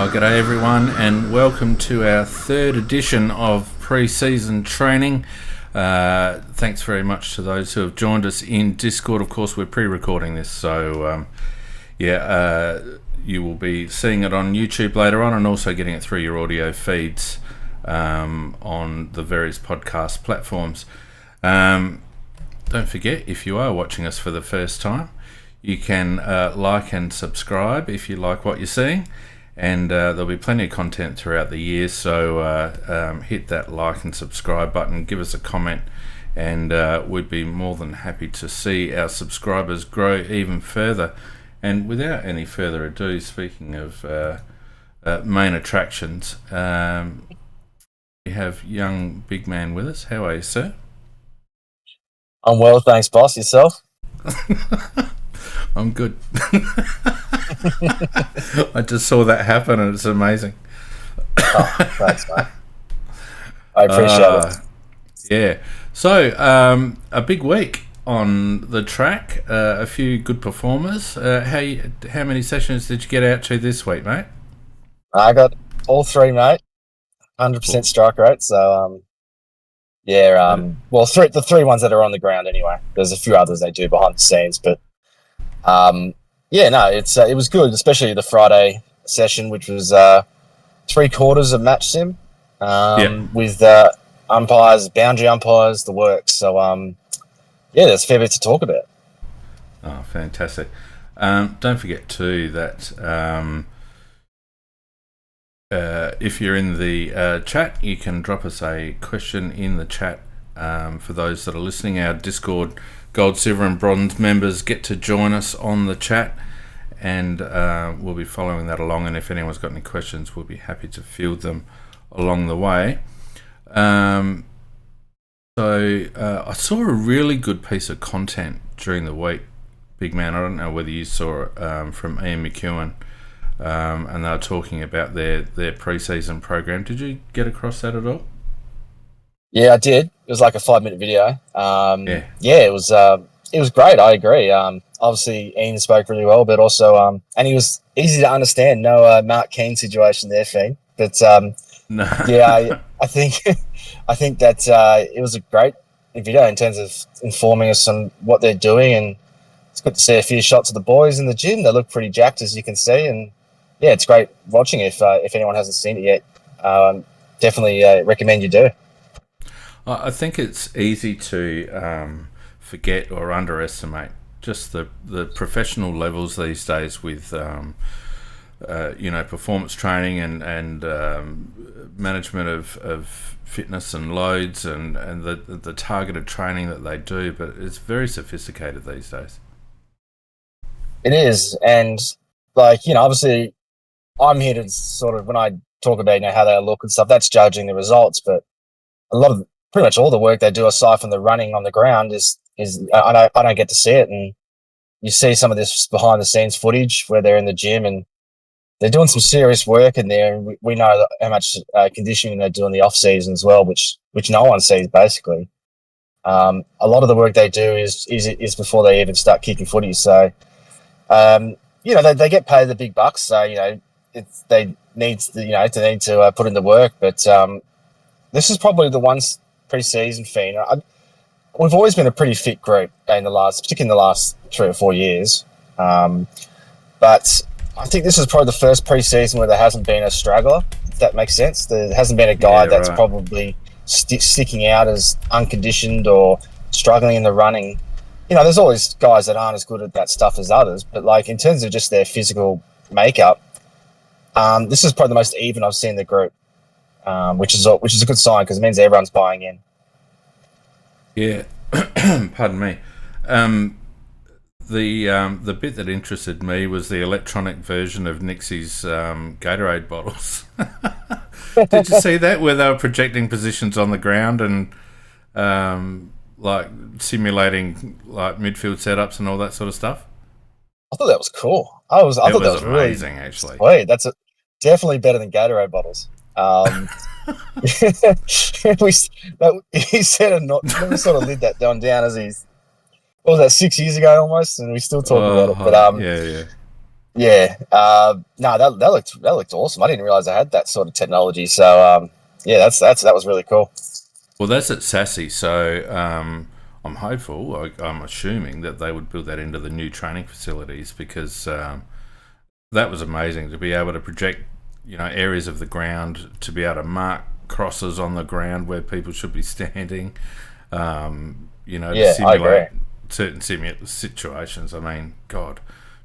G'day everyone, and welcome to our third edition of pre-season training. Thanks very much to those who have joined us in Discord. Of course, we're pre-recording this, so you will be seeing it on YouTube later on, and also getting it through your audio feeds on the various podcast platforms. Don't forget, if you are watching us for the first time, you can like and subscribe if you like what you're seeing. And there'll be plenty of content throughout the year, so hit that like and subscribe button, give us a comment, and we'd be more than happy to see our subscribers grow even further. And without any further ado, speaking of main attractions, we have young Bigman with us. How are you, sir? I'm well, thanks, boss. Yourself? I'm good. I just saw that happen and it's amazing. Oh, thanks, mate. I appreciate it. Yeah. So, a big week on the track. A few good performers. How many sessions did you get out to this week, mate? I got all three, mate. 100% strike rate. So, well, the three ones that are on the ground anyway. There's a few others they do behind the scenes, but it was good, especially the Friday session, which was 3/4 of match sim with umpires, boundary umpires, the works. So, there's a fair bit to talk about. Oh, fantastic. Don't forget, too, that if you're in the chat, you can drop us a question in the chat. For those that are listening, our Discord Gold, Silver and Bronze members get to join us on the chat, and we'll be following that along, and if anyone's got any questions, we'll be happy to field them along the way. I saw a really good piece of content during the week, Big Man. I don't know whether you saw it from Ian McEwen, and they were talking about their pre-season program. Did you get across that at all? Yeah, I did. It was like a 5-minute video. It was great. I agree. Obviously, Ian spoke really well, but also, and he was easy to understand. No Mark Keane situation there, Finn. But No. I think that it was a great video in terms of informing us on what they're doing, and it's good to see a few shots of the boys in the gym. They look pretty jacked, as you can see, and yeah, it's great watching. If anyone hasn't seen it yet, definitely recommend you do. I think it's easy to forget or underestimate just the professional levels these days with performance training and management of fitness and loads and the targeted training that they do, but it's very sophisticated these days. It is, and obviously I'm here to sort of, when I talk about how they look and stuff, that's judging the results, but a lot of pretty much all the work they do aside from the running on the ground is I don't get to see it, and you see some of this behind the scenes footage where they're in the gym and they're doing some serious work in there, and we know how much conditioning they do in the off season as well, which no one sees basically. A lot of the work they do is before they even start kicking footy, so they get paid the big bucks, so they need to put in the work, but this is probably the one pre-season thing. We've always been a pretty fit group particularly in the last 3 or 4 years. But I think this is probably the first pre-season where there hasn't been a straggler, if that makes sense. There hasn't been a guy that's right. Probably sticking out as unconditioned or struggling in the running. There's always guys that aren't as good at that stuff as others, but in terms of just their physical makeup, this is probably the most even I've seen the group. Which is a good sign because it means everyone's buying in. Yeah, pardon me. The bit that interested me was the electronic version of Nixie's Gatorade bottles. Did you see that, where they were projecting positions on the ground and simulating midfield setups and all that sort of stuff? I thought that was cool. I thought that was amazing, really actually. Wait, that's definitely better than Gatorade bottles. He said never sort of lid that down as he's, what was that, 6 years ago almost, and we still talk about it. But yeah. Yeah. No, that looked awesome. I didn't realize I had that sort of technology. So yeah, that was really cool. Well, that's at Sassy, so I'm hopeful. I'm assuming that they would build that into the new training facilities because that was amazing to be able to project, areas of the ground, to be able to mark crosses on the ground where people should be standing. To Yeah, I agree. simulate certain situations. I mean, God,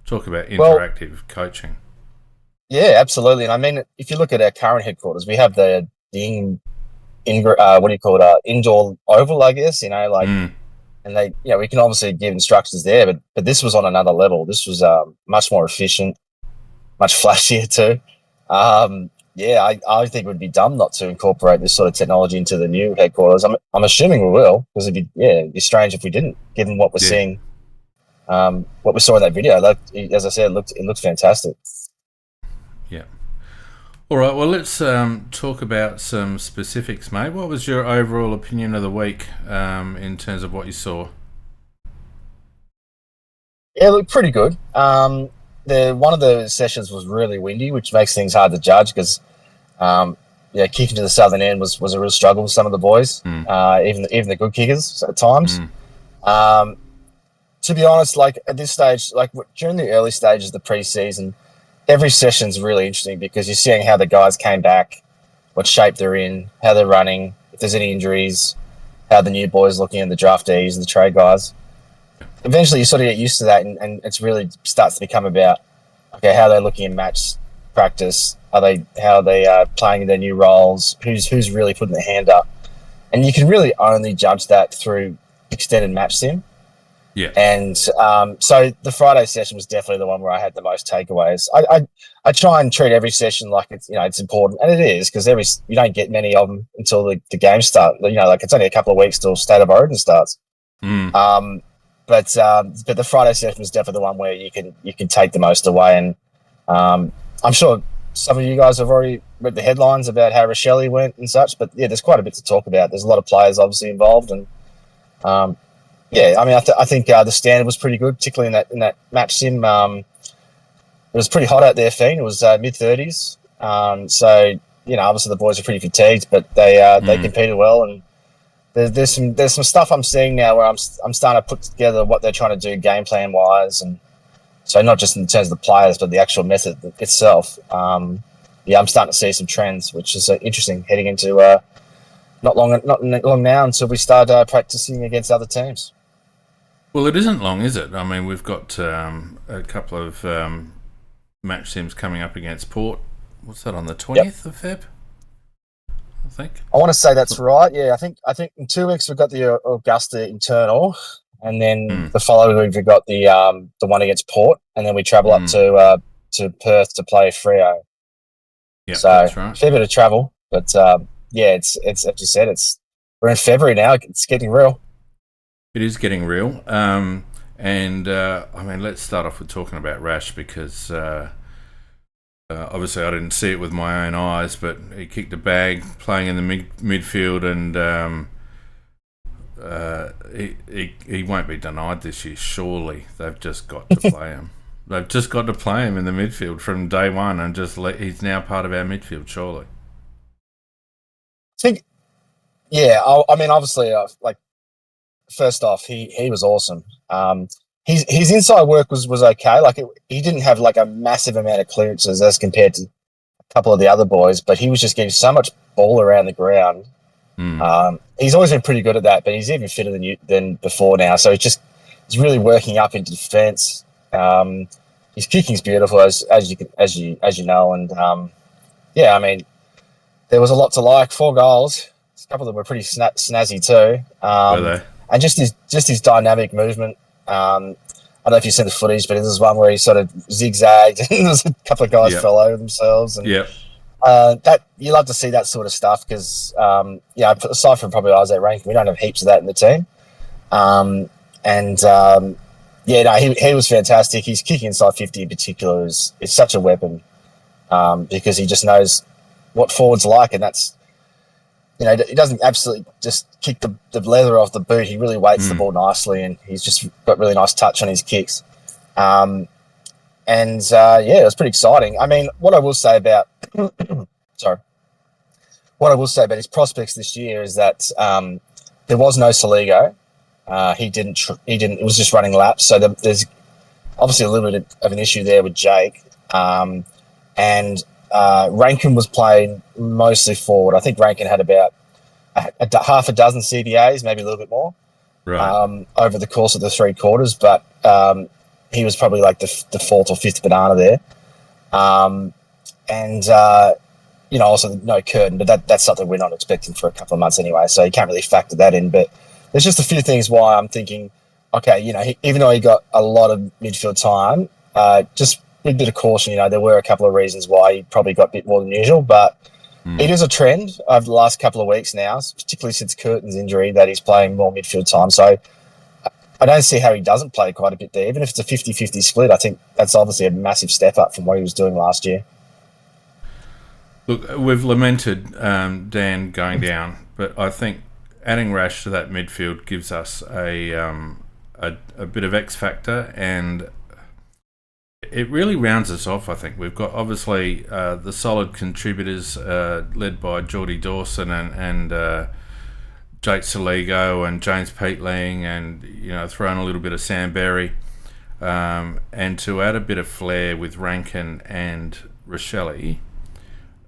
talk about Well, interactive coaching. yeah, absolutely. And I mean, if you look at our current headquarters, we have the what do you call it? Indoor oval, I guess. Mm, and they, we can obviously give instructions there, but this was on another level. This was much more efficient, much flashier too. Yeah, I think it would be dumb not to incorporate this sort of technology into the new headquarters. I'm assuming we will, because it'd be strange if we didn't, given what we're yeah, seeing, what we saw in that video. As I said, it looked fantastic. yeah. All right, well, let's talk about some specifics, mate. What was your overall opinion of the week in terms of what you saw? Yeah, it looked pretty good. The one of the sessions was really windy, which makes things hard to judge because yeah, kicking to the southern end was a real struggle with some of the boys, Mm, even the good kickers at times. mm, Um, to be honest, like at this stage, like during the early stages of the preseason, every session's really interesting because you're seeing how the guys came back, what shape they're in, how they're running, if there's any injuries, how the new boys looking at the draftees and the trade guys. Eventually, you sort of get used to that, and it's really starts to become about okay, how they're looking in match practice, are they how they are playing in their new roles, who's really putting their hand up, and you can really only judge that through extended match sim. yeah, And so the Friday session was definitely the one where I had the most takeaways. I try and treat every session like it's important, and it is because you don't get many of them until the games start. Like it's only a couple of weeks till State of Origin starts. mm. Um, but the Friday session was definitely the one where you can take the most away, and I'm sure some of you guys have already read the headlines about how Rachele went and such. But yeah, there's quite a bit to talk about. There's a lot of players obviously involved, and um, yeah, I mean, I think the standard was pretty good, particularly in that match sim. It was pretty hot out there, Fiend. It was mid 30s. So obviously the boys are pretty fatigued, but they Mm. competed well, and there's some stuff I'm seeing now where I'm starting to put together what they're trying to do game plan wise, and so not just in terms of the players, but the actual method itself. Yeah, I'm starting to see some trends, which is interesting heading into not long now until we start practicing against other teams. Well, it isn't long, is it? I mean, we've got a couple of match sims coming up against Port. What's that, on the Yep. 20th of Feb, I think? I want to say that's right. Yeah, I think in 2 weeks we've got the Augusta internal, and then Mm, the following week we've got the one against Port, and then we travel up mm. to Perth to play Freo. Yeah, So that's right. fair bit of travel, but yeah, it's as you said, we're in February now. It's getting real. It is getting real. And I mean, let's start off with talking about Rash because obviously I didn't see it with my own eyes, but he kicked a bag playing in the midfield, and he won't be denied this year. Surely they've just got to play him. They've just got to play him in the midfield from day one, and he's now part of our midfield. Surely. I think yeah. I mean, obviously, like first off, he was awesome. His inside work was okay. Like he didn't have like a massive amount of clearances as compared to a couple of the other boys, but he was just getting so much ball around the ground. Mm, He's always been pretty good at that, but he's even fitter than before now. So he's really working up into defence. His kicking's beautiful as you know, and yeah, I mean there was a lot to like. 4 goals, a couple of them were pretty snazzy too, were they? and just his dynamic movement. I don't know if you've seen the footage, but this is one where he sort of zigzagged, and there's a couple of guys Yep. fell over themselves, and Yep. that you love to see that sort of stuff because aside from probably Isaac Rankin, we don't have heaps of that in the team. And yeah, no, he was fantastic. His kicking inside 50 in particular is such a weapon because he just knows what forwards like, and that's he doesn't absolutely just kick the leather off the boot. He really weights the Mm, ball nicely, and he's just got really nice touch on his kicks. Um, yeah, it was pretty exciting. I mean, what I will say about sorry, what I will say about his prospects this year is that there was no Saligo. He didn't. It was just running laps. So there's obviously a little bit of an issue there with Jake. And Rankin was playing mostly forward. I think Rankin had about half a dozen CBAs, maybe a little bit more, Right. over the course of the 3 quarters. But he was probably like the fourth or fifth banana there. And also no Curtin, but that's something we're not expecting for a couple of months anyway. So you can't really factor that in. But there's just a few things why I'm thinking, okay, even though he got a lot of midfield time, just with a bit of caution, there were a couple of reasons why he probably got a bit more than usual. But it is a trend over the last couple of weeks now, particularly since Curtin's injury, that he's playing more midfield time. So I don't see how he doesn't play quite a bit there. Even if it's a 50-50 split, I think that's obviously a massive step up from what he was doing last year. Look, we've lamented Dan going down, but I think adding Rash to that midfield gives us a bit of X factor, and it really rounds us off. I think we've got obviously the solid contributors led by Geordie Dawson and Jake Saligo and James Peatling, and throw in a little bit of Sam Berry, and to add a bit of flair with Rankin and Rachele.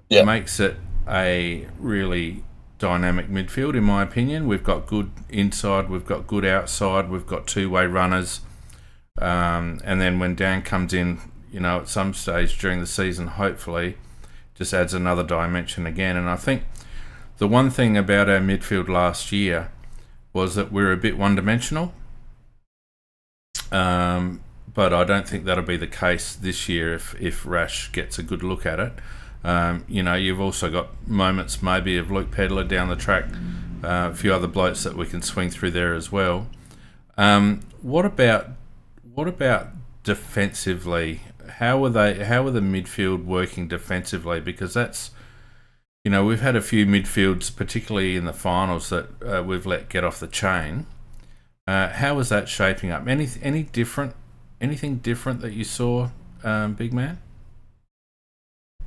Yeah. Makes it a really dynamic midfield, in my opinion. We've got good inside, we've got good outside, we've got two-way runners. And then when Dan comes in, at some stage during the season, hopefully, just adds another dimension again. And I think the one thing about our midfield last year was that we're a bit one-dimensional. But I don't think that'll be the case this year if Rash gets a good look at it. You've also got moments maybe of Luke Pedler down the track, a few other blokes that we can swing through there as well. What about defensively? How are the midfield working defensively? Because that's, we've had a few midfields, particularly in the finals, that we've let get off the chain. How is that shaping up? Anything different that you saw, big man?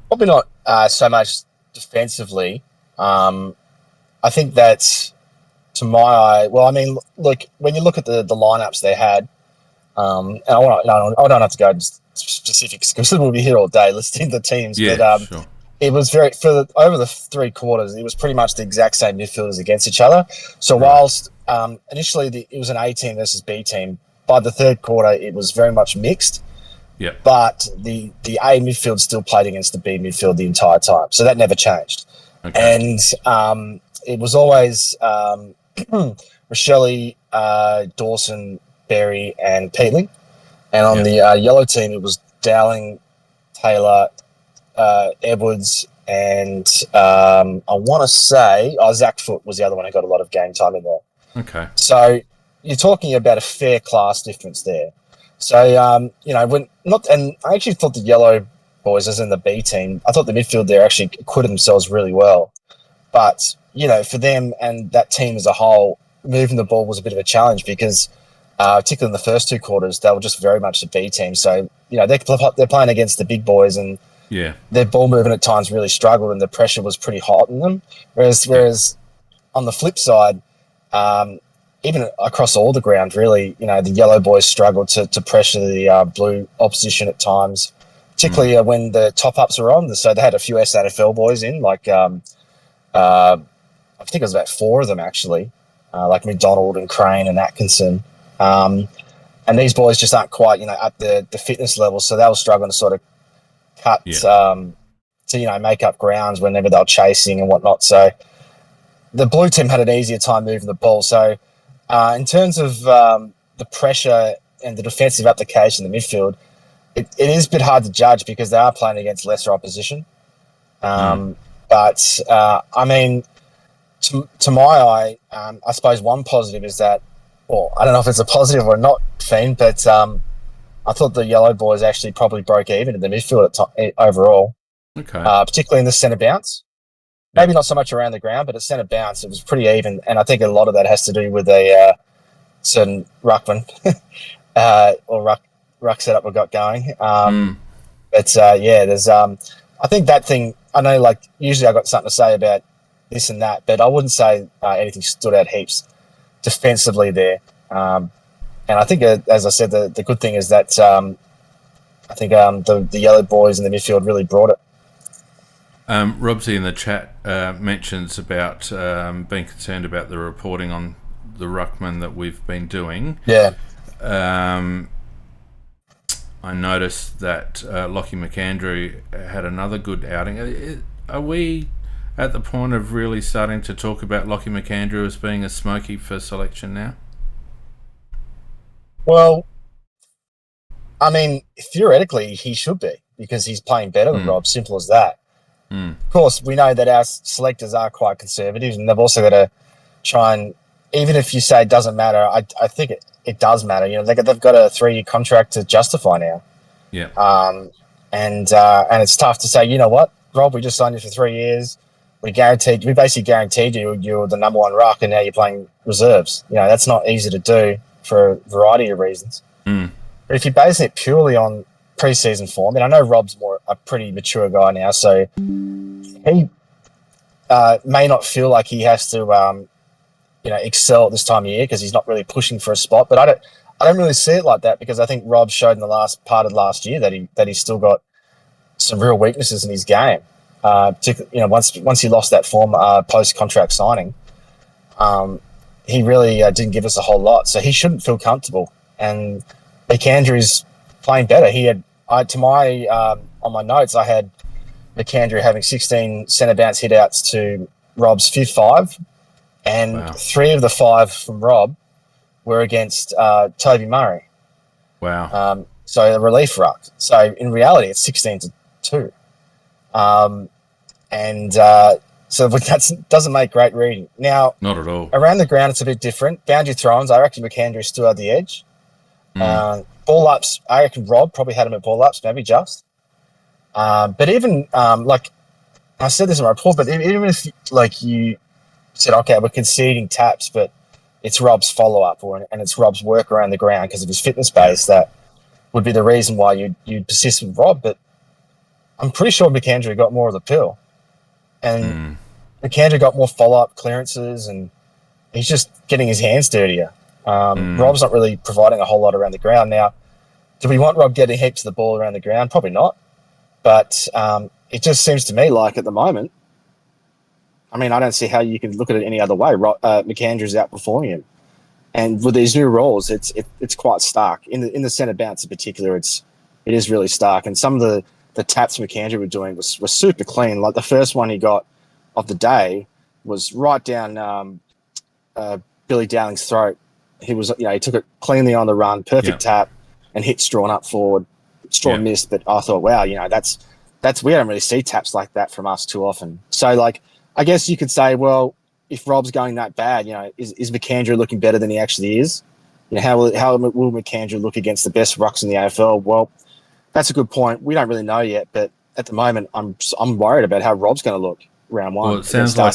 Probably not so much defensively. I think that's, to my eye, well, I mean, look, when you look at the lineups they had, and I don't have to go into specifics because we'll be here all day listing the teams. Yeah, but sure. it was over the 3 quarters, it was pretty much the exact same midfielders against each other. So Right. whilst initially it was an A team versus B team, by the 3rd quarter it was very much mixed. Yeah. But the A midfield still played against the B midfield the entire time. So that never changed. Okay. And it was always Rachele, Dawson, Berry, and Peatling. And on the yellow team, it was Dowling, Taylor, Edwards, and I want to say Zach Foote was the other one who got a lot of game time in there. Okay. So you're talking about a fair class difference there. So, and I actually thought the yellow boys, as in the B team, I thought the midfield there actually acquitted themselves really well. But, for them and that team as a whole, moving the ball was a bit of a challenge because, particularly in the first 2 quarters, they were just very much the B team. So, they're playing against the big boys, and their ball movement at times really struggled, and the pressure was pretty hot on them. Whereas on the flip side, even across all the ground, really, the yellow boys struggled to pressure the blue opposition at times, particularly when the top-ups were on. So they had a few SNFL boys in, like I think it was about 4 of them, actually, like McDonald and Crane and Atkinson. And these boys just aren't quite, at the fitness level, so they were struggling to sort of cut, to make up grounds whenever they were chasing and whatnot. So the blue team had an easier time moving the ball. So in terms of the pressure and the defensive application in the midfield, it is a bit hard to judge because they are playing against lesser opposition. But, I mean, to my eye, I suppose one positive is that, well, I don't know if it's a positive or not, Fiend, but I thought the yellow boys actually probably broke even in the midfield overall, particularly in the centre bounce. Maybe not so much around the ground, but at centre bounce, it was pretty even. And I think a lot of that has to do with a certain ruckman or ruck ruck setup we've got going. Mm. But yeah, there's I think that thing. I know, like usually I got something to say about this and that, but I wouldn't say anything stood out heaps defensively there. And I think, as I said, the good thing is that I think the yellow boys in the midfield really brought it. Robsy in the chat mentions about being concerned about the reporting on the ruckman that we've been doing. Yeah. I noticed that Lockie McAndrew had another good outing. Are we at the point of really starting to talk about Lockie McAndrew as being a smoky for selection now? Well, I mean, theoretically, he should be because he's playing better than Rob. Simple as that. Of course, we know that our selectors are quite conservative, and they've also got to try and, even if you say it doesn't matter, I think it does matter. You know, they've got a 3-year contract to justify now. Yeah. And it's tough to say, you know what, Rob, we just signed you for 3 years. We basically guaranteed you're the number one ruck, and now you're playing reserves. You know, that's not easy to do for a variety of reasons. But if you're basing it purely on pre-season form, and I know Rob's a pretty mature guy now, so he may not feel like he has to, excel at this time of year because he's not really pushing for a spot. But I don't really see it like that because I think Rob showed in the last part of last year that he's still got some real weaknesses in his game. Particularly, once he lost that form post-contract signing, he really didn't give us a whole lot. So he shouldn't feel comfortable. And McAndrew's playing better. He had on my notes, I had McAndrew having 16 centre bounce hitouts to Rob's 5, and 3 of the 5 from Rob were against Toby Murray. Wow. So a relief ruck. So in reality, it's 16-2. So that doesn't make great reading. Now, not at all. Around the ground, it's a bit different. Boundary throw-ins, I reckon McAndrew still had the edge. Ball ups, I reckon Rob probably had him at ball ups, maybe just. But even like I said this in my report, but even if you said, okay, we're conceding taps, but it's Rob's follow up and it's Rob's work around the ground because of his fitness base, that would be the reason why you'd persist with Rob. But I'm pretty sure McAndrew got more of the pill, and McAndrew got more follow up clearances, and he's just getting his hands dirtier. Rob's not really providing a whole lot around the ground. Now, do we want Rob getting heaps of the ball around the ground? Probably not. But it just seems to me like at the moment, I mean, I don't see how you can look at it any other way. McAndrew's outperforming him. And with these new roles, it's quite stark. In the centre bounce in particular, it is really stark. And some of the taps McAndrew were doing was super clean. Like the first one he got of the day was right down Billy Dowling's throat. He took it cleanly on the run, perfect tap, and hit Strawn up forward. Strawn missed, but I thought, wow, that's we don't really see taps like that from us too often. So, like, I guess you could say, well, if Rob's going that bad, is McAndrew looking better than he actually is? How will McAndrew look against the best rucks in the AFL? Well, that's a good point. We don't really know yet, but at the moment, I'm worried about how Rob's going to look round one. Well, it sounds like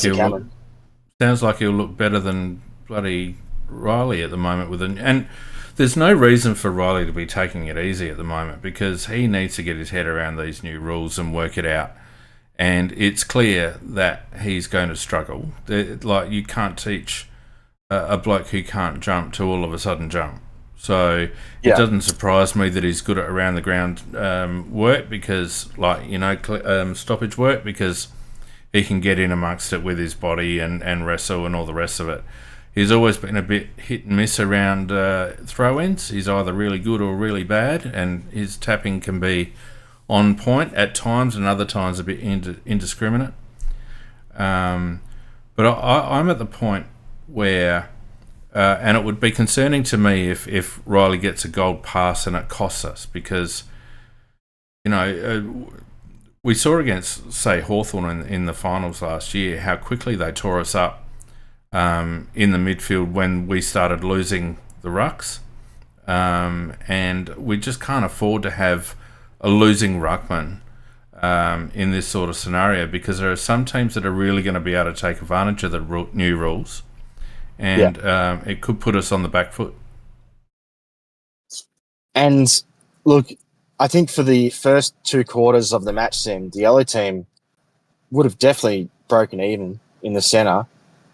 he'll look better than bloody Riley at the moment and there's no reason for Riley to be taking it easy at the moment because he needs to get his head around these new rules and work it out. And it's clear that he's going to struggle. Like, you can't teach a bloke who can't jump to all of a sudden jump. So it doesn't surprise me that he's good at around the ground work because, stoppage work, because he can get in amongst it with his body and wrestle and all the rest of it. He's always been a bit hit and miss around throw-ins. He's either really good or really bad, and his tapping can be on point at times and other times a bit indiscriminate. But I'm at the point where, and it would be concerning to me if Riley gets a gold pass and it costs us because, we saw against, say, Hawthorn in the finals last year how quickly they tore us up in the midfield when we started losing the rucks. And we just can't afford to have a losing ruckman in this sort of scenario because there are some teams that are really going to be able to take advantage of the new rules, and it could put us on the back foot. And Look, I think for the first 2 quarters of the match sim, the yellow team would have definitely broken even in the centre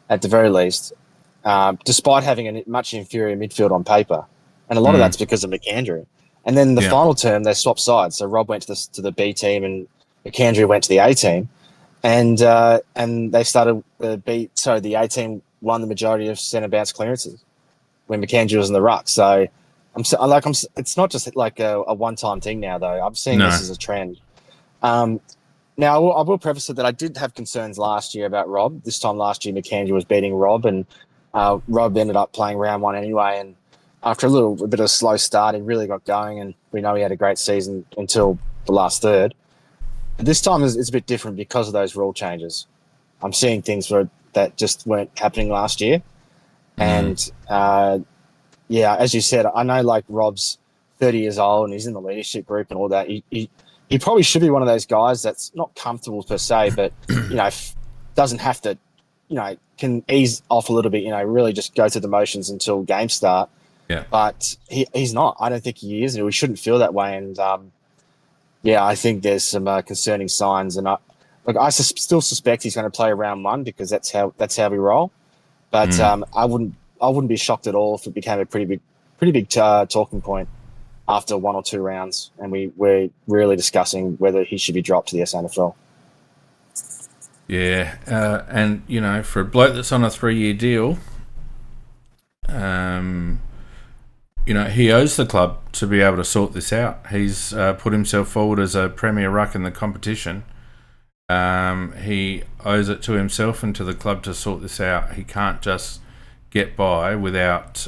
at the very least, despite having a much inferior midfield on paper. And a lot of Mm, that's because of McAndrew. And then the yeah. final term, they swapped sides. So Rob went to the B team and McAndrew went to the A team. And they started the A team won the majority of centre bounce clearances when McAndrew was in the ruck. So it's not just like a one time thing now though. I'm seeing this No. as a trend. Um, Now, I will preface it that I did have concerns last year about Rob. This time last year, McAndrew was beating Rob, and Rob ended up playing round one anyway. And after a bit of a slow start, he really got going, and we know he had a great season until the last third. But this time is a bit different because of those rule changes. I'm seeing things that just weren't happening last year. Mm, And yeah, as you said, I know like Rob's 30 years old and he's in the leadership group and all that. He probably should be one of those guys that's not comfortable per se, but doesn't have to, can ease off a little bit. Really just go through the motions until game start. yeah. But he's not. I don't think he is, and we shouldn't feel that way. And yeah, I think there's some concerning signs. And I still suspect he's going to play round one because that's how we roll. But Mm. I wouldn't be shocked at all if it became a pretty big talking point after 1 or 2 rounds, and we're really discussing whether he should be dropped to the SNFL. Yeah. And, for a bloke that's on a 3-year deal, he owes the club to be able to sort this out. He's put himself forward as a premier ruck in the competition. He owes it to himself and to the club to sort this out. He can't just get by without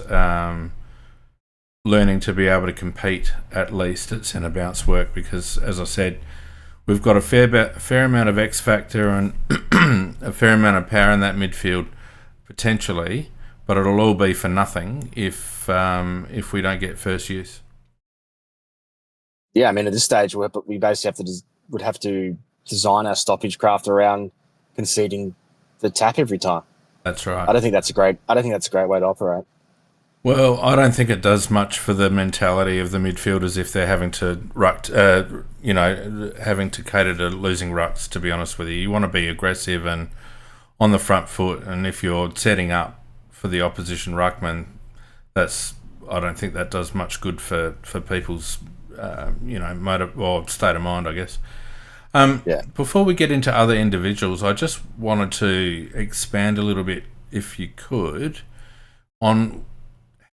learning to be able to compete at least at centre bounce work, because, as I said, we've got a fair amount of X factor and a fair amount of power in that midfield potentially, but it'll all be for nothing if we don't get first use. Yeah, I mean at this stage we basically would have to design our stoppage craft around conceding the tap every time. That's right. I don't think that's a great way to operate. Well, I don't think it does much for the mentality of the midfielders if they're having to having to cater to losing rucks. To be honest with you, you want to be aggressive and on the front foot. And if you're setting up for the opposition ruckman, I don't think that does much good for people's motive or state of mind, I guess. Yeah. Before we get into other individuals, I just wanted to expand a little bit, if you could, on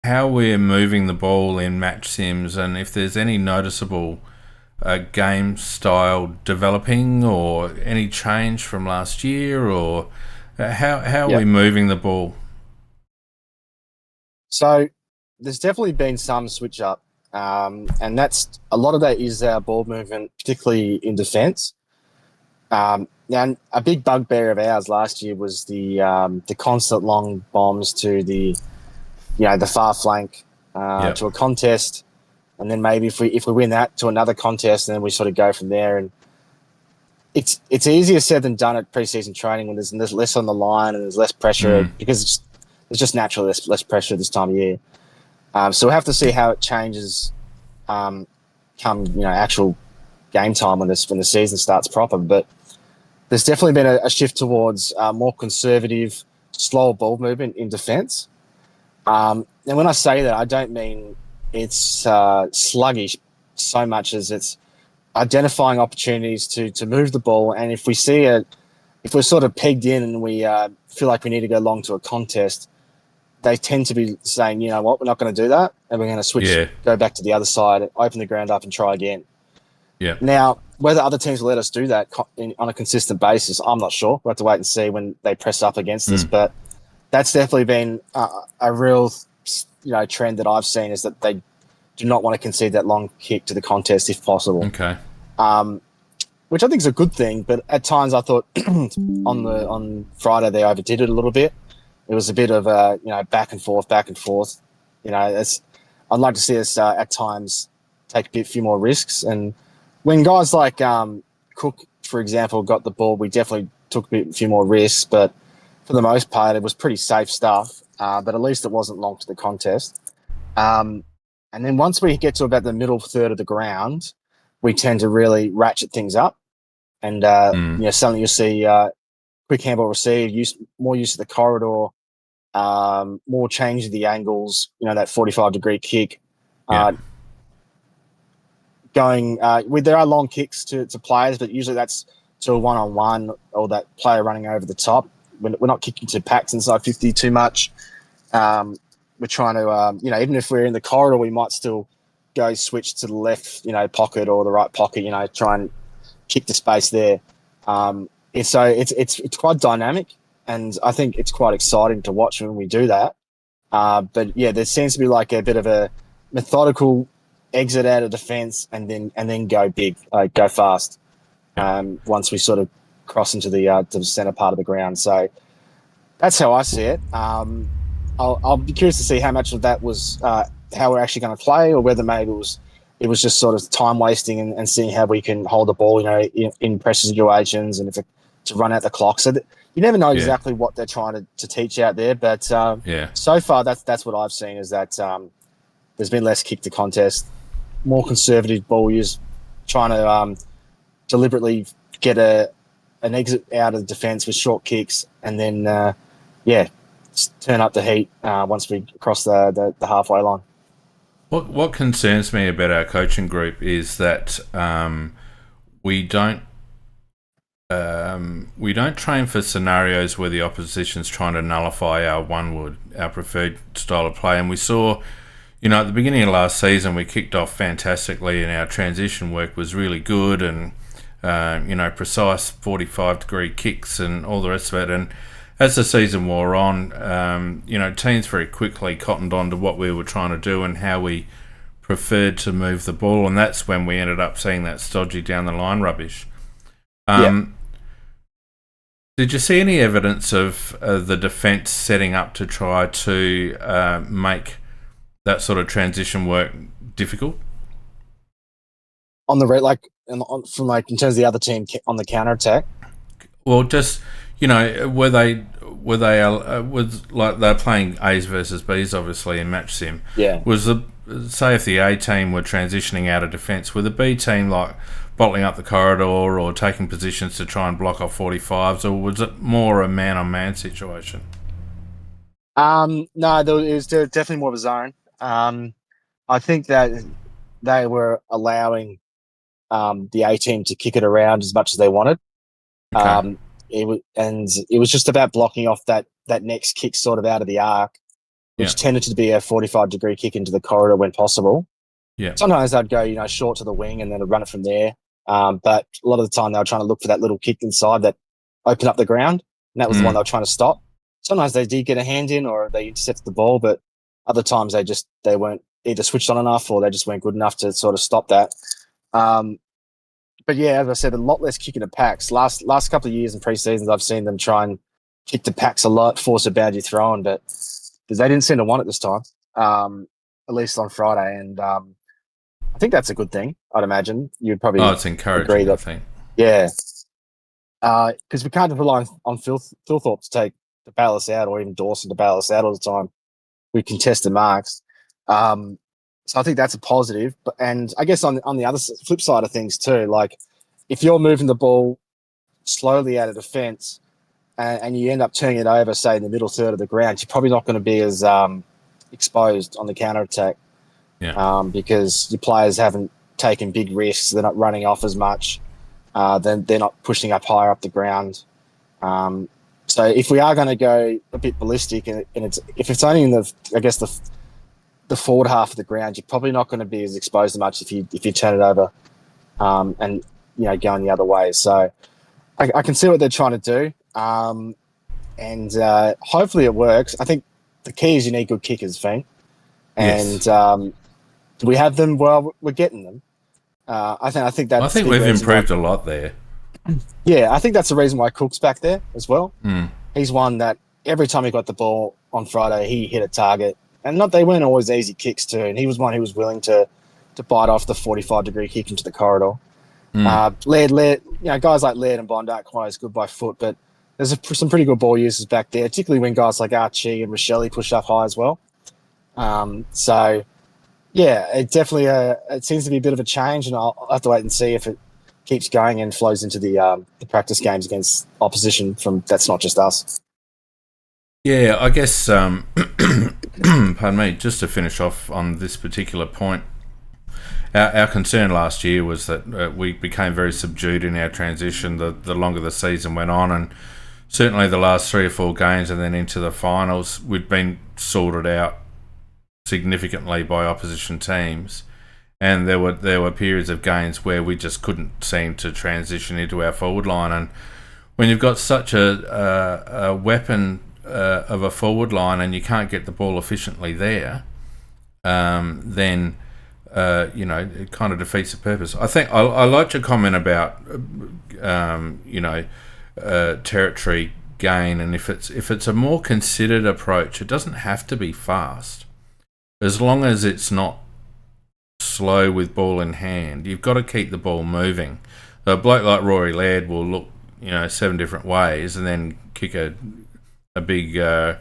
how we're moving the ball in match sims and if there's any noticeable game style developing or any change from last year, or how are we moving the ball? So there's definitely been some switch up, and that's a lot of that is our ball movement, particularly in defence. Now, a big bugbear of ours last year was the constant long bombs to the far flank to a contest, and then maybe if we win that to another contest, and then we sort of go from there. And it's easier said than done at preseason training when there's less on the line and there's less pressure because there's just naturally less pressure this time of year. So we'll have to see how it changes come actual game time when the season starts proper. But there's definitely been a shift towards more conservative, slower ball movement in defence. And when I say that, I don't mean it's sluggish so much as it's identifying opportunities to move the ball. And if we're sort of pegged in and we feel like we need to go long to a contest, they tend to be saying, you know what, we're not going to do that, and we're going to switch, go back to the other side, open the ground up, and try again. Yeah. Now, whether other teams will let us do that on a consistent basis, I'm not sure. We'll have to wait and see when they press up against us. But that's definitely been a real, trend that I've seen, is that they do not want to concede that long kick to the contest if possible. Okay. Which I think is a good thing, but at times I thought on Friday they overdid it a little bit. It was a bit of back and forth. I'd like to see us at times take a few more risks. And when guys like Cook, for example, got the ball, we definitely took a few more risks. But for the most part, it was pretty safe stuff. But at least it wasn't long to the contest. And then once we get to about the middle third of the ground, we tend to really ratchet things up. And, suddenly you'll see quick handball receive, more use of the corridor, more change of the angles, that 45-degree kick. Yeah. There are long kicks to players, but usually that's to a one-on-one or that player running over the top. We're not kicking to packs inside 50 too much. We're trying to, even if we're in the corridor, we might still go switch to the left, pocket or the right pocket, try and kick the space there. It's quite dynamic, and I think it's quite exciting to watch when we do that. But yeah, there seems to be like a bit of a methodical exit out of defence and then go big, go fast. Once we sort of cross into the centre part of the ground, so that's how I see it. I'll be curious to see how much of that was how we're actually going to play, or whether maybe it was just sort of time wasting and seeing how we can hold the ball, in pressure situations, and to run out the clock. So you never know exactly what they're trying to teach out there. But so far, that's what I've seen, is that there's been less kick to contest, more conservative ball use, trying to deliberately get an exit out of defence with short kicks, and then turn up the heat once we cross the halfway line. What concerns me about our coaching group is that we don't train for scenarios where the opposition's trying to nullify our preferred style of play. And we saw, at the beginning of last season, we kicked off fantastically, and our transition work was really good, and precise 45-degree kicks and all the rest of it. And as the season wore on, teams very quickly cottoned on to what we were trying to do and how we preferred to move the ball, and that's when we ended up seeing that stodgy down the line rubbish. Did you see any evidence of the defence setting up to try to make that sort of transition work difficult? On the in terms of the other team on the counter attack? Well, just were they they're playing A's versus B's obviously in match sim? Yeah. Say if the A team were transitioning out of defence, were the B team like bottling up the corridor or taking positions to try and block off 45s, or was it more a man-on-man situation? No, it was definitely more of a zone. I think that they were allowing the A team to kick it around as much as they wanted. Okay. It was just about blocking off that next kick sort of out of the arc, which tended to be a 45-degree kick into the corridor when possible. Yeah. Sometimes they'd go, short to the wing and then run it from there. But a lot of the time they were trying to look for that little kick inside that opened up the ground, and that was the one they were trying to stop. Sometimes they did get a hand in or they intercepted the ball, but other times they weren't either switched on enough or they just weren't good enough to sort of stop that. But yeah, as I said, a lot less kicking to packs. Last couple of years in pre-seasons, I've seen them try and kick to packs a lot, force a boundary throw on, but they didn't seem to want it this time, at least on Friday. And I think that's a good thing, I'd imagine. You'd probably it's encouraging, I think. Yeah. Because we can't rely on Philthorpe to bail us out, or even Dawson to bail us out all the time. We contest the marks. So I think that's a positive. And I guess on the other flip side of things too, like if you're moving the ball slowly out of defence and you end up turning it over, say, in the middle third of the ground, you're probably not going to be as exposed on the counter-attack because your players haven't taken big risks. They're not running off as much. Then they're not pushing up higher up the ground. So if we are going to go a bit ballistic, and if it's only in the forward half of the ground, you're probably not going to be as exposed as much if you turn it over and going the other way. So I can see what they're trying to do, and hopefully it works. I think the key is you need good kickers, Fang. And do we have them? Well, we're getting them. I think that's. I think we've improved a lot there. Yeah, I think that's the reason why Cook's back there as well. He's one that every time he got the ball on Friday, he hit a target. And they weren't always easy kicks too. And he was one who was willing to bite off the 45-degree kick into the corridor. Laird, guys like Laird and Bond aren't quite as good by foot, but there's some pretty good ball users back there, particularly when guys like Archie and Rachele push up high as well. So Yeah, it definitely it seems to be a bit of a change, and I'll have to wait and see if it keeps going and flows into the practice games against opposition from that's not just us. Yeah, I guess. Pardon me. Just to finish off on this particular point, our concern last year was that we became very subdued in our transition the longer the season went on, and certainly the last 3 or 4 games and then into the finals, we'd been sorted out significantly by opposition teams, and there were periods of games where we just couldn't seem to transition into our forward line. And when you've got such a weapon of a forward line and you can't get the ball efficiently there, then it kind of defeats the purpose. I think I like your comment about territory gain, and if it's a more considered approach, it doesn't have to be fast, as long as it's not slow with ball in hand. You've got to keep the ball moving. A bloke like Rory Laird will look 7 different ways and then kick a big a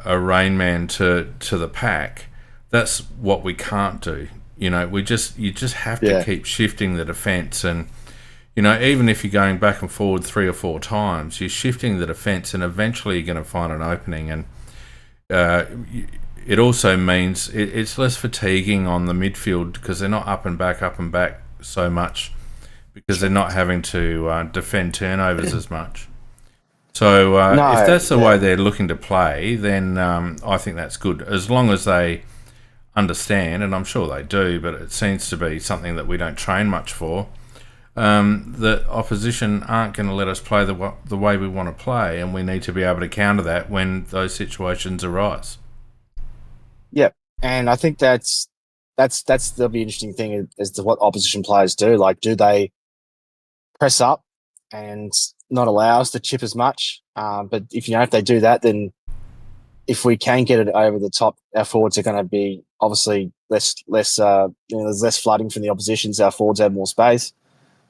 rain man to the pack. That's what we can't do. You just have to keep shifting the defence, and even if you're going back and forward 3 or 4 times, you're shifting the defence, and eventually you're going to find an opening. And it also means it's less fatiguing on the midfield because they're not up and back so much, because they're not having to defend turnovers as much. So if that's the way they're looking to play, then I think that's good, as long as they understand, and I'm sure they do, but it seems to be something that we don't train much for, that opposition aren't going to let us play the way we want to play, and we need to be able to counter that when those situations arise. Yep, and I think that'll be an interesting thing as to what opposition players do. Like, do they press up and not allow us to chip as much? But if they do that, then if we can get it over the top, our forwards are going to be obviously less. There's less flooding from the opposition, so our forwards have more space.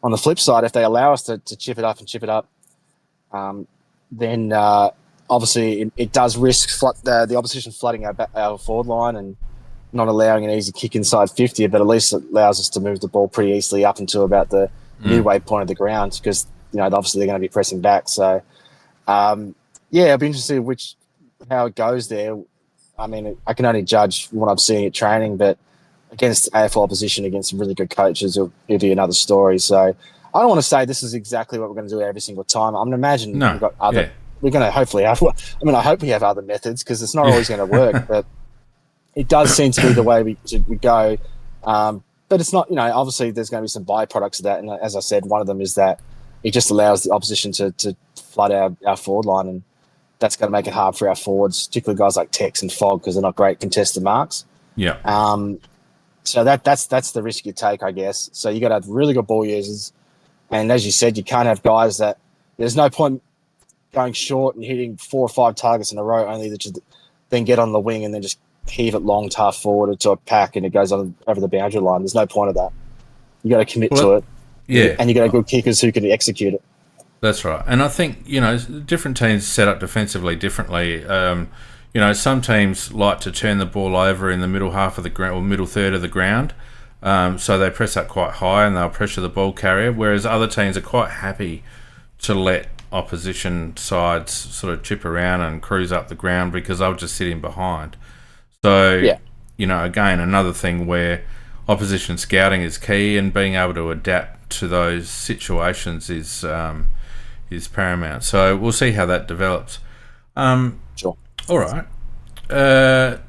On the flip side, if they allow us to chip it up, then obviously it does risk the opposition flooding our forward line and not allowing an easy kick inside 50, but at least it allows us to move the ball pretty easily up into about the midway point of the ground, because obviously they're going to be pressing back. So I'll be interested in how it goes there. I mean, I can only judge what I'm seeing at training, but against AFL opposition, against some really good coaches, it'll be another story. So I don't want to say this is exactly what we're going to do every single time. I'm going to imagine we've got other. Yeah. We're going to hopefully have. I mean, I hope we have other methods, because it's not always going to work, but it does seem to be the way we go. But it's not. Obviously there's going to be some byproducts of that, and as I said, one of them is that it just allows the opposition to flood our forward line, and that's going to make it hard for our forwards, particularly guys like Tex and Fogg, because they're not great contested marks. Yeah. So that's the risk you take, I guess. So you got to have really good ball users, and as you said, you can't have guys that there's no point going short and hitting 4 or 5 targets in a row, only to just then get on the wing and then just heave it long, tough forward to a pack, and it goes on over the boundary line. There's no point of that. You got to commit to it. Yeah, and you got good kickers who can execute it. That's right, and I think different teams set up defensively differently. Some teams like to turn the ball over in the middle half of the ground or middle third of the ground, so they press up quite high and they'll pressure the ball carrier. Whereas other teams are quite happy to let opposition sides sort of chip around and cruise up the ground, because they'll just sit in behind. So again, another thing where opposition scouting is key, and being able to adapt to those situations is paramount. So we'll see how that develops. Sure. All right.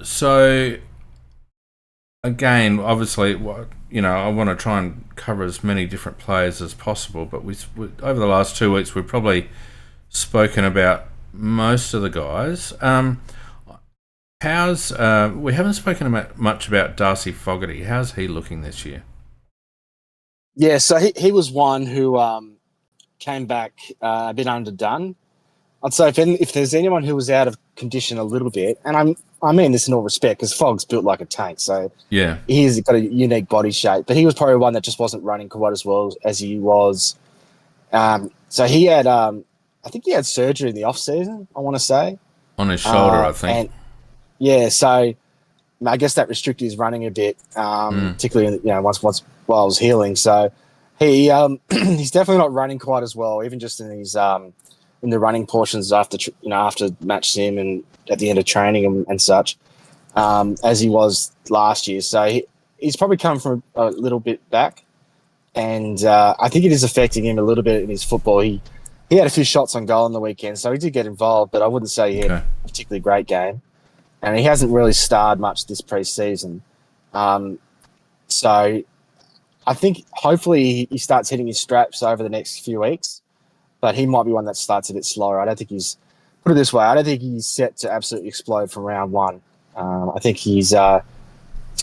So again, obviously, I want to try and cover as many different players as possible. But we over the last 2 weeks, we've probably spoken about most of the guys. We haven't spoken much about Darcy Fogarty. How's he looking this year? Yeah, so he was one who came back a bit underdone. I'd say if there's anyone who was out of condition a little bit, and I mean this in all respect, because Fogg's built like a tank, so yeah, he's got a unique body shape, but he was probably one that just wasn't running quite as well as he was. So he had, I think he had surgery in the off season, I want to say, on his shoulder, I think. And yeah, so I guess that restricted his running a bit, particularly once while I was healing. So he he's definitely not running quite as well, even just in his in the running portions after after match sim and at the end of training and such, as he was last year. So he's probably come from a little bit back, and I think it is affecting him a little bit in his football. He had a few shots on goal on the weekend, so he did get involved, but I wouldn't say he had a particularly great game. And he hasn't really starred much this pre-season. So I think hopefully he starts hitting his straps over the next few weeks, but he might be one that starts a bit slower. I don't think he's, put it this way, I don't think he's set to absolutely explode from round one. I think he's got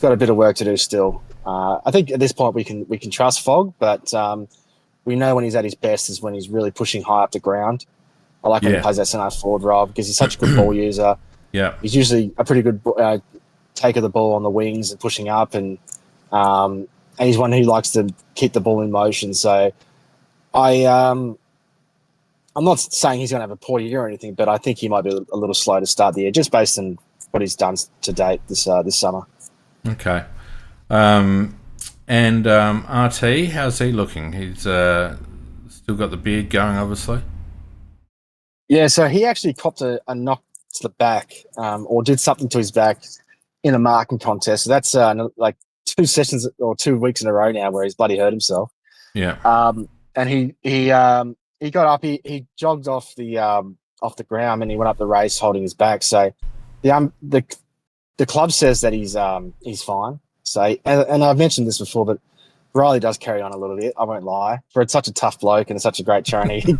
a bit of work to do still. I think at this point we can trust Fogg, but we know when he's at his best is when he's really pushing high up the ground. I like when he plays that centre forward role because he's such a good ball user. Yeah, he's usually a pretty good take of the ball on the wings and pushing up, and he's one who likes to keep the ball in motion. So I'm not saying he's going to have a poor year or anything, but I think he might be a little slow to start the year, just based on what he's done to date this summer. Okay, and RT, how's he looking? He's still got the beard going, obviously. Yeah, so he actually copped a knock to the back, or did something to his back in a marking contest. So that's like 2 sessions or 2 weeks in a row now where he's bloody hurt himself. Yeah. And he got up, he jogged off the ground and he went up the race holding his back. So the club says that he's fine. So and I've mentioned this before, but Riley does carry on a little bit, I won't lie. For such a tough bloke and such a great trainer,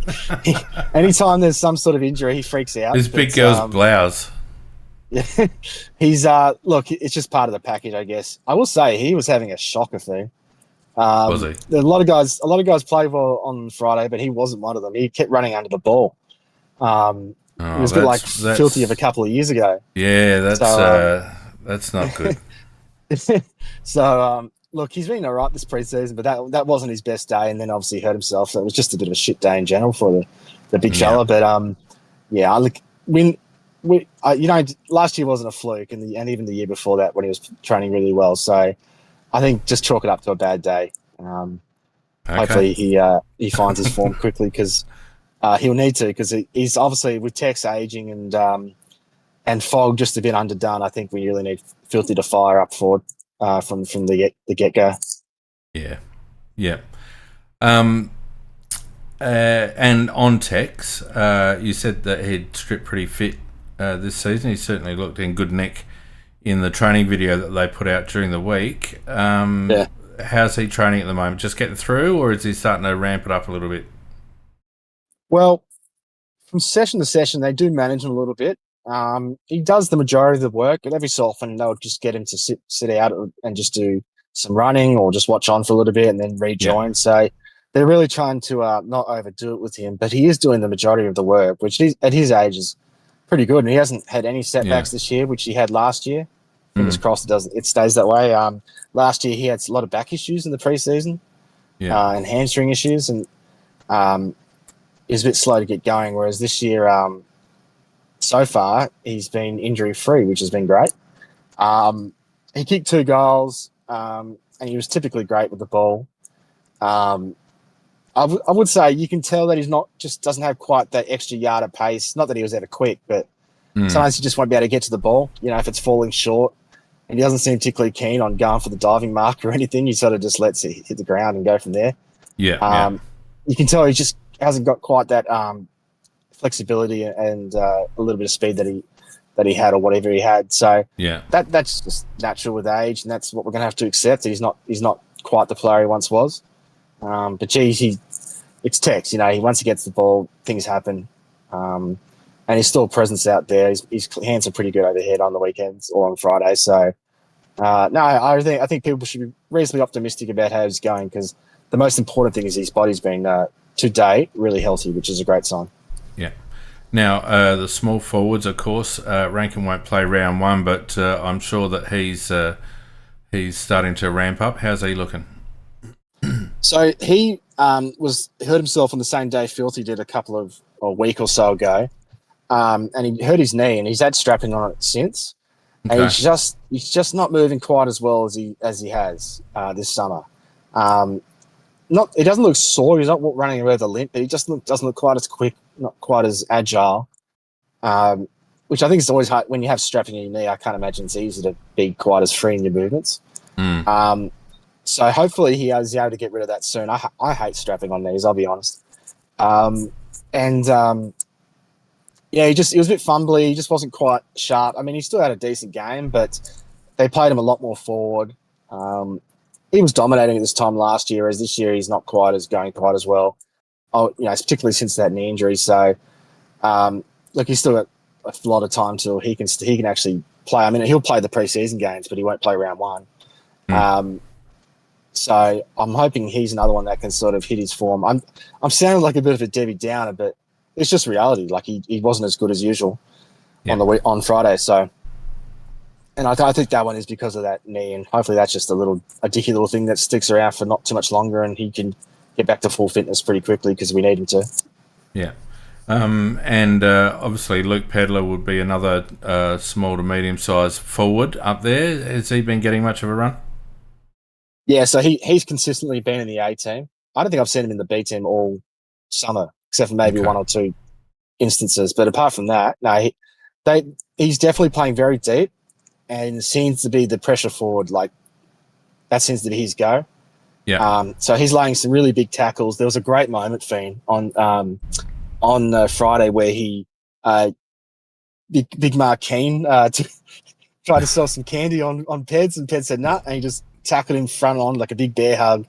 anytime there's some sort of injury, he freaks out. His big girl's blouse. Yeah, he's look, it's just part of the package, I guess. I will say he was having a shocker thing. Was he? A lot of guys played well on Friday, but he wasn't one of them. He kept running under the ball. He was a bit like Filthy of a couple of years ago. Yeah, that's not good. So look, he's been all right this preseason, but that wasn't his best day, and then obviously hurt himself. So it was just a bit of a shit day in general for the big fella. But last year wasn't a fluke, and even the year before that when he was training really well. So I think just chalk it up to a bad day. Hopefully he finds his form quickly because he'll need to, because he's obviously with Tex aging and Fogg just a bit underdone. I think we really need Filthy to fire up forward from the get-go. Yeah. And on Tex, you said that he'd stripped pretty fit this season. He certainly looked in good nick in the training video that they put out during the week. How's he training at the moment? Just getting through, or is he starting to ramp it up a little bit? Well, from session to session, they do manage him a little bit. He does the majority of the work, but every so often they'll just get him to sit out and just do some running or just watch on for a little bit and then rejoin. Yeah. So they're really trying to not overdo it with him, but he is doing the majority of the work, which at his age is pretty good. And he hasn't had any setbacks this year, which he had last year. Fingers crossed it stays that way. Last year he had a lot of back issues in the preseason and hamstring issues, and he was a bit slow to get going, whereas this year so far he's been injury-free, which has been great. He kicked 2 goals, and he was typically great with the ball. I would say you can tell that he's doesn't have quite that extra yard of pace. Not that he was ever quick, but sometimes he just won't be able to get to the ball, if it's falling short. And he doesn't seem particularly keen on going for the diving mark or anything. He sort of just lets it hit the ground and go from there. You can tell he just hasn't got quite that flexibility and a little bit of speed that he had or whatever he had. So that's just natural with age, and that's what we're going to have to accept. He's not quite the player he once was. But geez, it's Tex. Once he gets the ball, things happen. And he's still a presence out there. His hands are pretty good overhead on the weekends or on Friday. So I think people should be reasonably optimistic about how he's going, because the most important thing is his body's been to date really healthy, which is a great sign. Yeah. Now the small forwards, of course, Rankin won't play round 1, but I'm sure that he's starting to ramp up. How's he looking? So he hurt himself on the same day Filthy did a week or so ago, and he hurt his knee, and he's had strapping on it since. and Okay. he's just not moving quite as well as he has this summer. Not He doesn't look sore. He's not running around with a limp, but he just doesn't look quite as quick, not quite as agile. Which I think is always hard when you have strapping in your knee. I can't imagine it's easy to be quite as free in your movements. Mm. So hopefully he is able to get rid of that soon. I hate strapping on knees, I'll be honest. And yeah, he was a bit fumbly. He just wasn't quite sharp. I mean, he still had a decent game, but they played him a lot more forward. He was dominating at this time last year, as this year he's not going quite as well. Oh, particularly since that knee injury. So, look, he's still got a lot of time till he can actually play. I mean, he'll play the preseason games, but he won't play round one. So I'm hoping he's another one that can sort of hit his form. I'm sounding like a bit of a Debbie Downer, but it's just reality. Like he wasn't as good as usual on Friday. So, and I think that one is because of that knee, and hopefully that's just a dicky little thing that sticks around for not too much longer, and he can get back to full fitness pretty quickly because we need him to. Yeah. And obviously Luke Pedler would be another small to medium-sized forward up there. Has he been getting much of a run? Yeah, so he's consistently been in the A team. I don't think I've seen him in the B team all summer, except for maybe one or two instances. But apart from that, no, he's definitely playing very deep and seems to be the pressure forward. Like that seems to be his go. Yeah. So he's laying some really big tackles. There was a great moment, Fiend, on Friday where he Big Mark Keane tried to sell some candy on Peds, and Peds said nah, and he just tackled him front on like a big bear hug,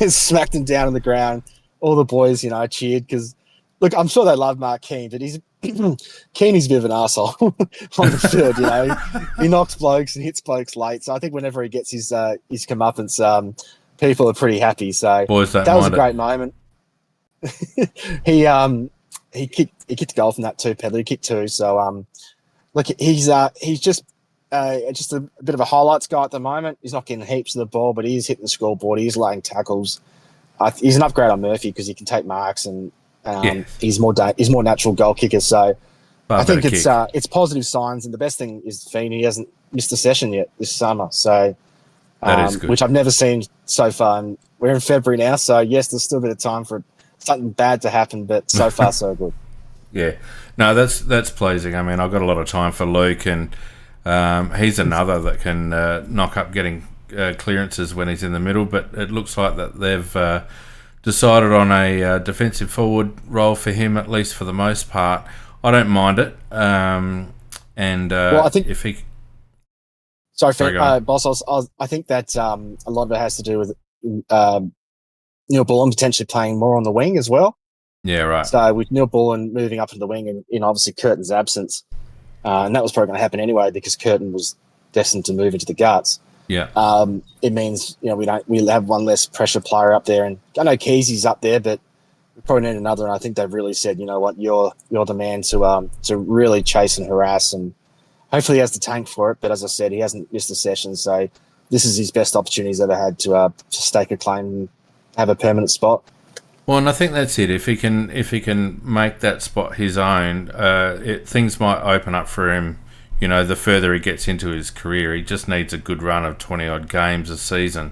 smacked him down on the ground. All the boys, cheered because, look, I'm sure they love Mark Keane, but Keeney's a bit of an asshole on the field. He knocks blokes and hits blokes late. So I think whenever he gets his comeuppance, people are pretty happy. So Boys don't that was a mind great moment. He kicked a goal from that too, Pedler. He kicked two. So look, he's just a bit of a highlights guy at the moment. He's not getting heaps of the ball, but he is hitting the scoreboard. He is laying tackles. He's an upgrade on Murphy because he can take marks, and he's more natural goal kicker. So I think it's positive signs, and the best thing is Fiend. He hasn't missed a session yet this summer. So that is good, which I've never seen so far. And we're in February now, so yes, there's still a bit of time for something bad to happen, but so far so good. Yeah, no, that's pleasing. I mean, I've got a lot of time for Luke, and he's another that can knock up getting clearances when he's in the middle. But it looks like that they've decided on a defensive forward role for him, at least for the most part. I don't mind it. I think if he, boss, I think that a lot of it has to do with Neil Bullen potentially playing more on the wing as well. Yeah, right. So with Neil Bullen moving up to the wing and in obviously Curtin's absence, and that was probably going to happen anyway because Curtin was destined to move into the guts. Yeah. It means we'll have one less pressure player up there, and I know Keezy's up there, but we probably need another. And I think they've really said, you know what, you're the man to really chase and harass, and hopefully he has the tank for it. But as I said, he hasn't missed a session, so this is his best opportunity he's ever had to stake a claim and have a permanent spot. Well, and I think that's it. If he can make that spot his own, things might open up for him. The further he gets into his career, he just needs a good run of 20-odd games a season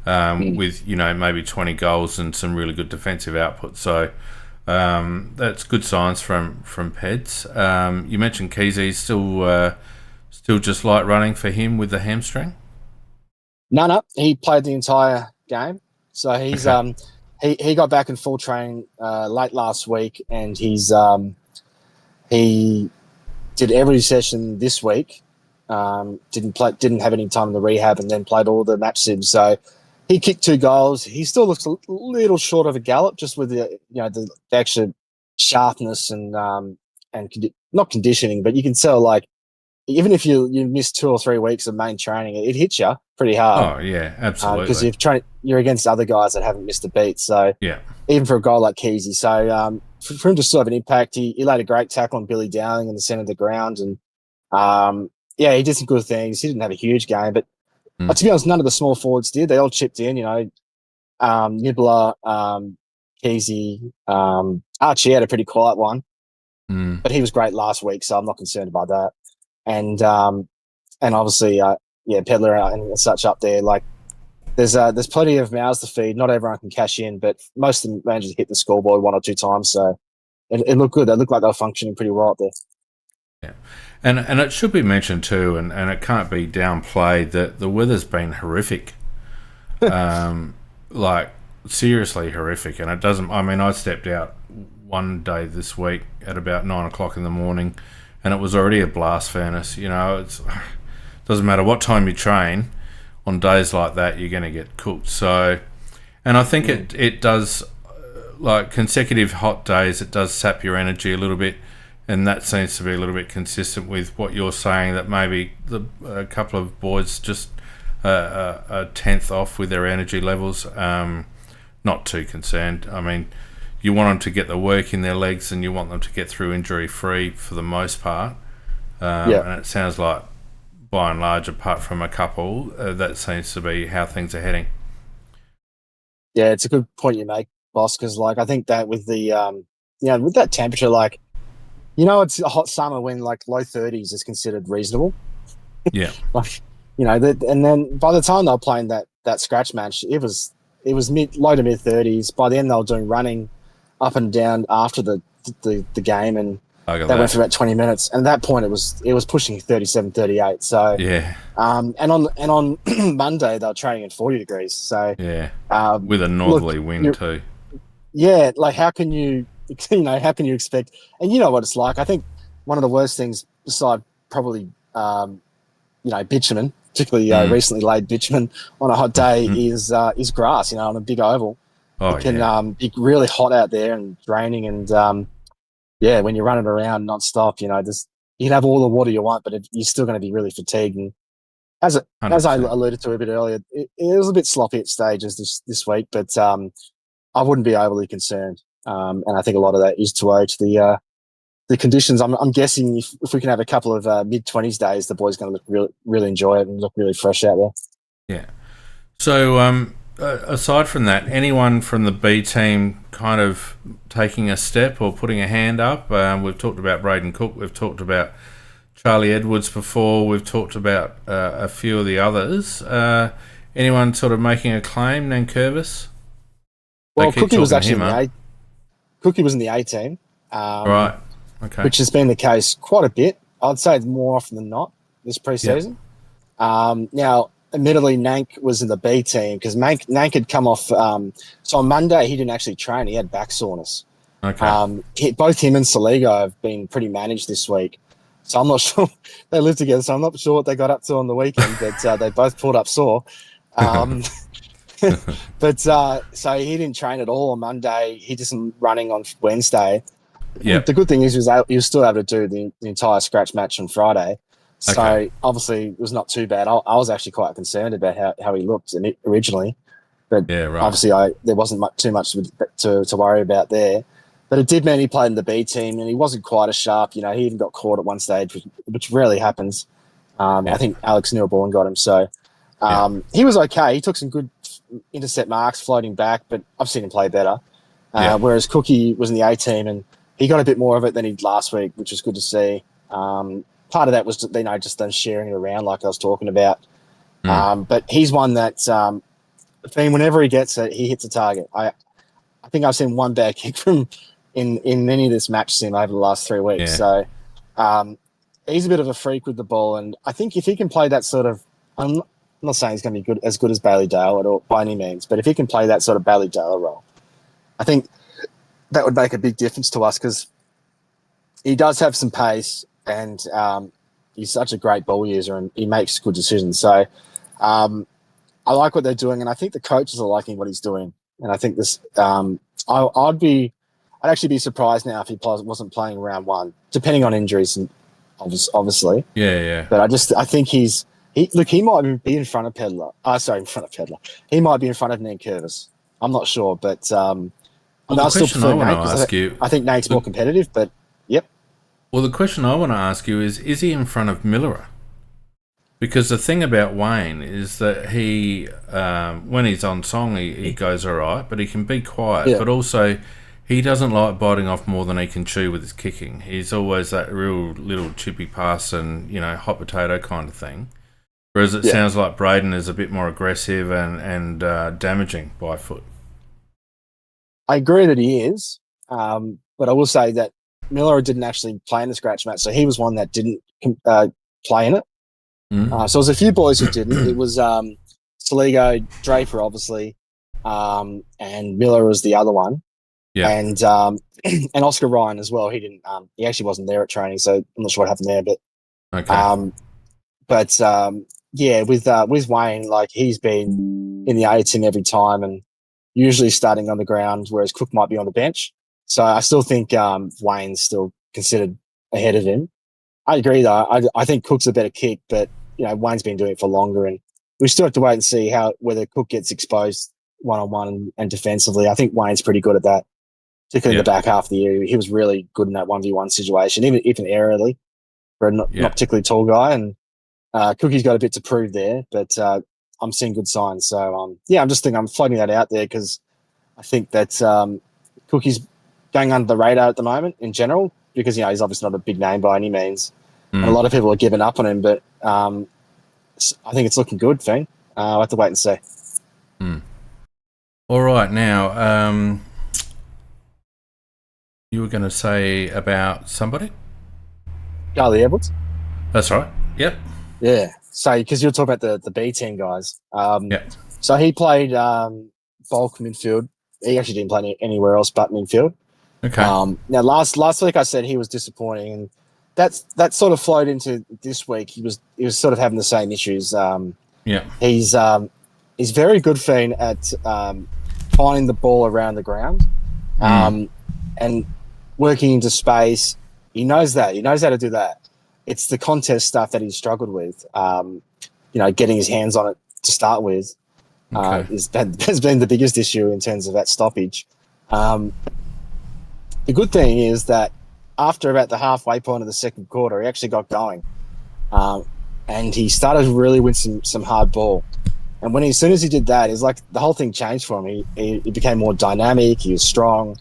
with, maybe 20 goals and some really good defensive output. So that's good signs from Peds. You mentioned Keezy, still just light running for him with the hamstring? No, he played the entire game. So he's he got back in full training late last week, and he did every session this week. Didn't have any time in the rehab, and then played all the match sims. So he kicked 2 goals. He still looks a little short of a Gallop, just with the extra sharpness and not conditioning, but you can tell like even if you miss 2 or 3 weeks of main training, it hits you pretty hard. Oh yeah, absolutely. Because you're against other guys that haven't missed a beat. So yeah, even for a guy like Keezy, so for him to still have an impact, he laid a great tackle on Billy Dowling in the centre of the ground, and he did some good things. He didn't have a huge game, but to be honest, none of the small forwards did. They all chipped in. Nibbler, Keezy, Archie had a pretty quiet one, but he was great last week, so I'm not concerned about that. and obviously, Pedler and such up there. Like, there's plenty of mouths to feed. Not everyone can cash in, but most of the managers hit the scoreboard 1 or 2 times, so it looked good. They looked like they were functioning pretty well up there. Yeah, and it should be mentioned too, and it can't be downplayed that the weather's been horrific, like seriously horrific. And it doesn't. I mean, I stepped out one day this week at about 9 o'clock in the morning, and it was already a blast furnace. You know, it doesn't matter what time you train. On days like that, you're going to get cooked. So, and I think it does, like consecutive hot days, it does sap your energy a little bit, and that seems to be a little bit consistent with what you're saying, that maybe a couple of boys just a tenth off with their energy levels. Not too concerned. I mean, you want them to get the work in their legs, and you want them to get through injury-free for the most part. And it sounds like, by and large, apart from a couple, that seems to be how things are heading. Yeah, it's a good point you make, boss, because like I think that with the with that temperature, like, it's a hot summer when like low 30s is considered reasonable. Yeah. Like, and then by the time they were playing that scratch match, it was low to mid 30s. By the end, they were doing running up and down after the game, and that went for about 20 minutes. And at that point, it was pushing 37, 38. So yeah. And on Monday, they were training at 40 degrees. So yeah, with a northerly wind too. Yeah, like how can you expect? And you know what it's like. I think one of the worst things, beside probably bitumen, particularly recently laid bitumen on a hot day, is grass. On a big oval, it can be really hot out there and draining. And when you're running around nonstop, you can have all the water you want, but you're still going to be really fatigued. And as I alluded to a bit earlier, it was a bit sloppy at stages this week, but I wouldn't be overly concerned. And I think a lot of that is to owe to the conditions. I'm guessing if we can have a couple of mid-20s days, the boys going to look really, really enjoy it and look really fresh out there. Yeah. So aside from that, anyone from the B team kind of taking a step or putting a hand up? We've talked about Braden Cook. We've talked about Charlie Edwards before. We've talked about a few of the others. Anyone sort of making a claim? Nankervis? Well, Cookie was actually Cookie was in the A team. Right. Okay. Which has been the case quite a bit. I'd say more often than not this preseason. Yep. Now, admittedly, Nank was in the B team because Nank had come off. So on Monday, he didn't actually train. He had back soreness. Okay. Both him and Saligo have been pretty managed this week. So I'm not sure. They live together, so I'm not sure what they got up to on the weekend, but they both pulled up sore. But so he didn't train at all on Monday. He did some running on Wednesday. Yeah. The good thing is he was still able to do the entire scratch match on Friday. So obviously it was not too bad. I was actually quite concerned about how he looked originally, but obviously there wasn't too much to worry about there. But it did mean he played in the B team, and he wasn't quite as sharp. He even got caught at one stage, which rarely happens. I think Alex Neilborn got him. So he was okay. He took some good intercept marks floating back, but I've seen him play better. Whereas Cookie was in the A team, and he got a bit more of it than he did last week, which was good to see. Part of that was, just them sharing it around like I was talking about. But he's one that, whenever he gets it, he hits a target. I think I've seen one bad kick from in any of this match sim over the last 3 weeks. Yeah. So he's a bit of a freak with the ball, and I think if he can play that sort of, I'm not saying he's going to be as good as Bailey Dale at all by any means, but if he can play that sort of Bailey Dale role, I think that would make a big difference to us because he does have some pace, and he's such a great ball user, and he makes good decisions. So I like what they're doing, and I think the coaches are liking what he's doing. And I think this, I'd actually be surprised now if he wasn't playing round one, depending on injuries, and obviously. Yeah. But I think he might be in front of Pedler. He might be in front of Nankervis. I'm not sure, but I still prefer Nank. I think Nank's more competitive, but yep. Well, the question I want to ask you is he in front of Millerer? Because the thing about Wayne is that he, when he's on song, he goes all right, but he can be quiet. Yeah. But also, he doesn't like biting off more than he can chew with his kicking. He's always that real little chippy pass and, hot potato kind of thing. Whereas it sounds like Braden is a bit more aggressive and damaging by foot. I agree that he is, but I will say that Miller didn't actually play in the scratch match, so he was one that didn't play in it. So it was a few boys who didn't. It was Saligo, Draper, obviously, and Miller was the other one. Yeah. And Oscar Ryan as well. He didn't. He actually wasn't there at training, so I'm not sure what happened there. But with Wayne, like he's been in the A team every time and usually starting on the ground, whereas Cook might be on the bench. So I still think Wayne's still considered ahead of him. I agree, though. I think Cook's a better kick, but Wayne's been doing it for longer, and we still have to wait and see whether Cook gets exposed one-on-one and defensively. I think Wayne's pretty good at that, particularly in the back half of the year. He was really good in that 1v1 situation, even aerially, for a not particularly tall guy. And Cookie's got a bit to prove there, but I'm seeing good signs. So, I'm floating that out there because I think that Cookie's going under the radar at the moment in general because, he's obviously not a big name by any means. And a lot of people are giving up on him, but I think it's looking good, Finn. I'll have to wait and see. All right, now, you were going to say about somebody? Charlie Edwards. That's right. Yep. Yeah. So, because you're talking about the B team guys. So he played bulk midfield. He actually didn't play anywhere else but midfield. Okay. Now, last week I said he was disappointing, and that sort of flowed into this week. He was sort of having the same issues. He's very good, Fiend, at finding the ball around the ground and working into space. He knows that. He knows how to do that. It's the contest stuff that he's struggled with. Getting his hands on it to start with has been the biggest issue in terms of that stoppage. The good thing is that after about the halfway point of the second quarter, he actually got going. And he started to really win some hard ball. And as soon as he did that, it's like the whole thing changed for him. He became more dynamic. He was strong.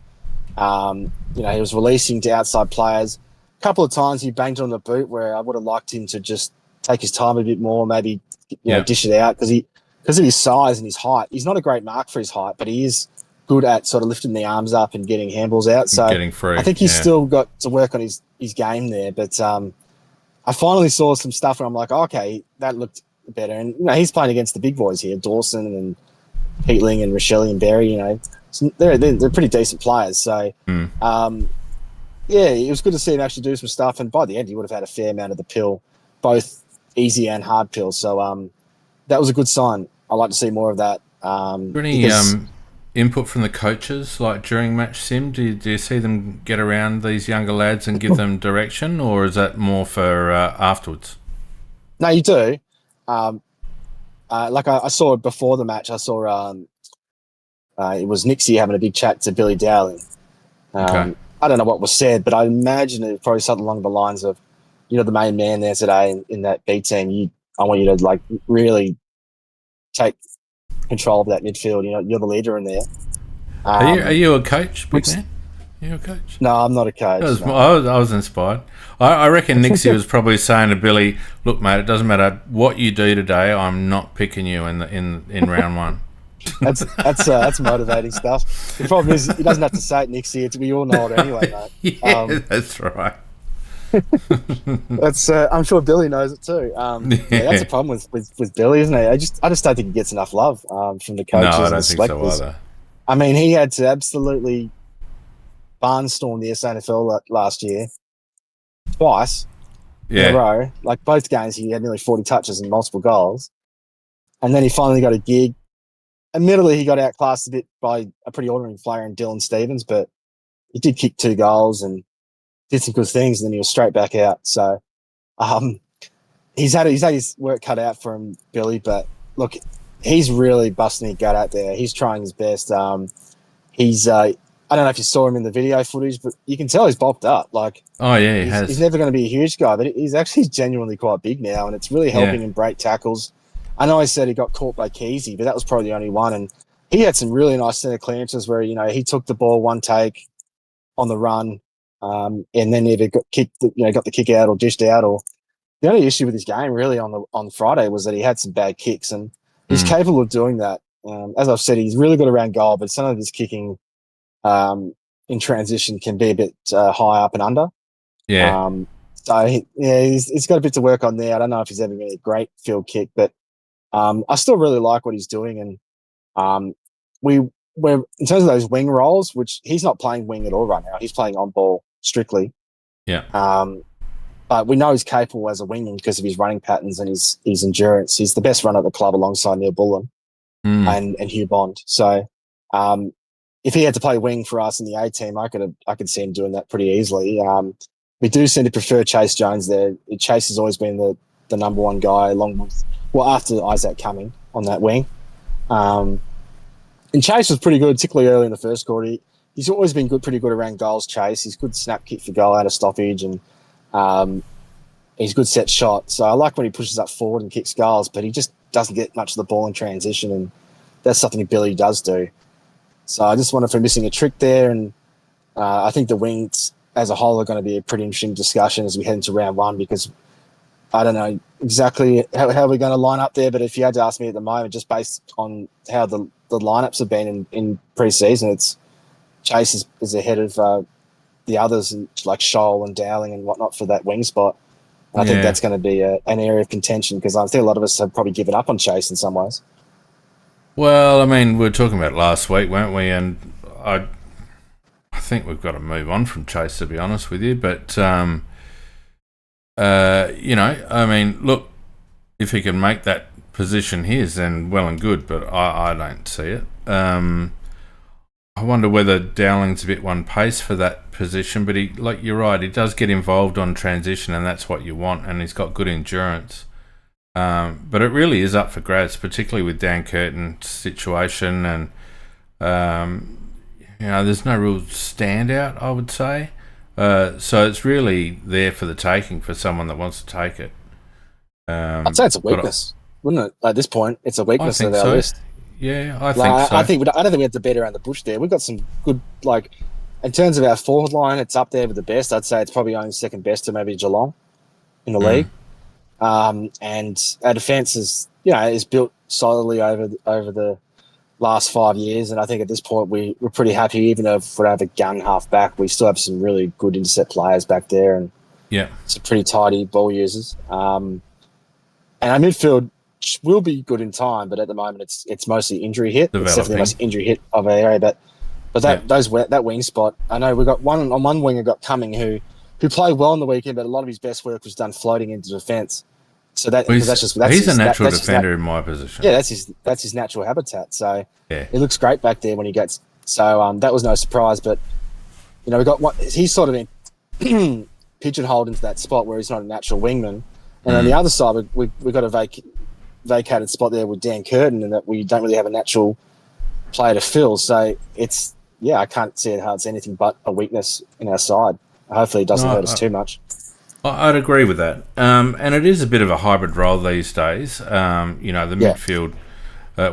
He was releasing to outside players. A couple of times he banged on the boot where I would have liked him to just take his time a bit more, maybe dish it out because of his size and his height. He's not a great mark for his height, but he is good at sort of lifting the arms up and getting handballs out. So getting free. I think he's still got to work on his game there. But I finally saw some stuff where I'm like, okay, that looked better. And he's playing against the big boys here, Dawson and Peatling and Rachele and Berry. So they're pretty decent players. So it was good to see him actually do some stuff. And by the end, he would have had a fair amount of the pill, both easy and hard pill. So that was a good sign. I like to see more of that. Any input from the coaches, like during match sim? Do you see them get around these younger lads and give them direction, or is that more for afterwards? No, you do. Like I saw before the match, I saw it was Nixie having a big chat to Billy Dowling. I don't know what was said, but I imagine it was probably something along the lines of, the main man there today in that B team. I want you to really take control of that midfield. You're the leader in there. Are you a coach, Bigman? Are you a coach? No, I'm not a coach. I was inspired. I reckon Nixie was probably saying to Billy, "Look, mate, it doesn't matter what you do today. I'm not picking you in round one." That's motivating stuff. The problem is he doesn't have to say it, Nixie. We all know it anyway, mate. That's right. That's I'm sure Billy knows it too. That's a problem with Billy, isn't it? I just don't think he gets enough love from the coaches. No, I and don't the think selectors. so either. I mean, he had to absolutely barnstorm the SNFL last year twice in a row. Like both games, he had nearly 40 touches and multiple goals, and then he finally got a gig. Admittedly, he got outclassed a bit by a pretty ordinary player in Dylan Stevens, but he did kick 2 goals and did some good things, and then he was straight back out. So he's had his work cut out for him, Billy. But look, he's really busting his gut out there. He's trying his best. He's I don't know if you saw him in the video footage, but you can tell he's bulked up. Like, oh yeah, he has. He's never going to be a huge guy, but he's actually genuinely quite big now, and it's really helping him break tackles. I know I said he got caught by Kesey, but that was probably the only one. And he had some really nice center clearances where he took the ball one take, on the run, and then either got kicked, got the kick out or dished out. Or the only issue with his game really on Friday was that he had some bad kicks, and he's capable of doing that. As I've said, he's really good around goal, but some of his kicking in transition can be a bit high up and under. Yeah. He's got a bit to work on there. I don't know if he's ever been a great field kick, but I still really like what he's doing. And we're in terms of those wing roles, which he's not playing wing at all right now. He's playing on ball strictly. Yeah. But we know he's capable as a wingman because of his running patterns and his endurance. He's the best runner at the club alongside Neil Bullen and Hugh Bond. So if he had to play wing for us in the A team, I could see him doing that pretty easily. We do seem to prefer Chase Jones there. Chase has always been the number one guy, after Isaac Cumming on that wing. And Chase was pretty good, particularly early in the first quarter. He's always been pretty good around goals, Chase. He's good snap kick for goal out of stoppage, and he's good set shot. So I like when he pushes up forward and kicks goals, but he just doesn't get much of the ball in transition, and that's something Billy does do. So I just wonder if we're missing a trick there, and I think the wings as a whole are going to be a pretty interesting discussion as we head into round one, because I don't know exactly how we're going to line up there, but if you had to ask me at the moment, just based on how the lineups have been in pre-season, it's Chase is ahead of the others, like Scholl and Dowling and whatnot, for that wing spot. And I think that's going to be an area of contention, because I think a lot of us have probably given up on Chase in some ways. Well, I mean, we were talking about last week, weren't we? And I think we've got to move on from Chase, to be honest with you. But, I mean, look, if he can make that position his, then well and good, but I don't see it. I wonder whether Dowling's a bit one pace for that position, but you're right, he does get involved on transition, and that's what you want, and he's got good endurance. But it really is up for grabs, particularly with Dan Curtin's situation, and there's no real standout, I would say. So it's really there for the taking for someone that wants to take it. I'd say it's a weakness, wouldn't it? At this point, it's a weakness of our list. Yeah, I think so. I don't think we have to beat around the bush there. We've got some good, in terms of our forward line, it's up there with the best. I'd say it's probably only second best to maybe Geelong in the league. And our defence is built solidly over the last 5 years, and I think at this point we're pretty happy. Even if we don't have a gun half back, we still have some really good intercept players back there, and some pretty tidy ball users. And our midfield will be good in time, but at the moment it's mostly injury hit. It's definitely the most injury hit of our area, but that wing spot, I know we've got one winger got Cumming who played well on the weekend, but a lot of his best work was done floating into defence. So he's a natural defender in my position. Yeah, that's his natural habitat. So it looks great back there when he gets. So that was no surprise, but we got one. He's sort of been pigeonholed into that spot where he's not a natural wingman, and on the other side we've got a vacated spot there with Dan Curtin, and that we don't really have a natural player to fill. So I can't see how it's anything but a weakness in our side. Hopefully it doesn't hurt us too much. I'd agree with that. And it is a bit of a hybrid role these days. The midfield,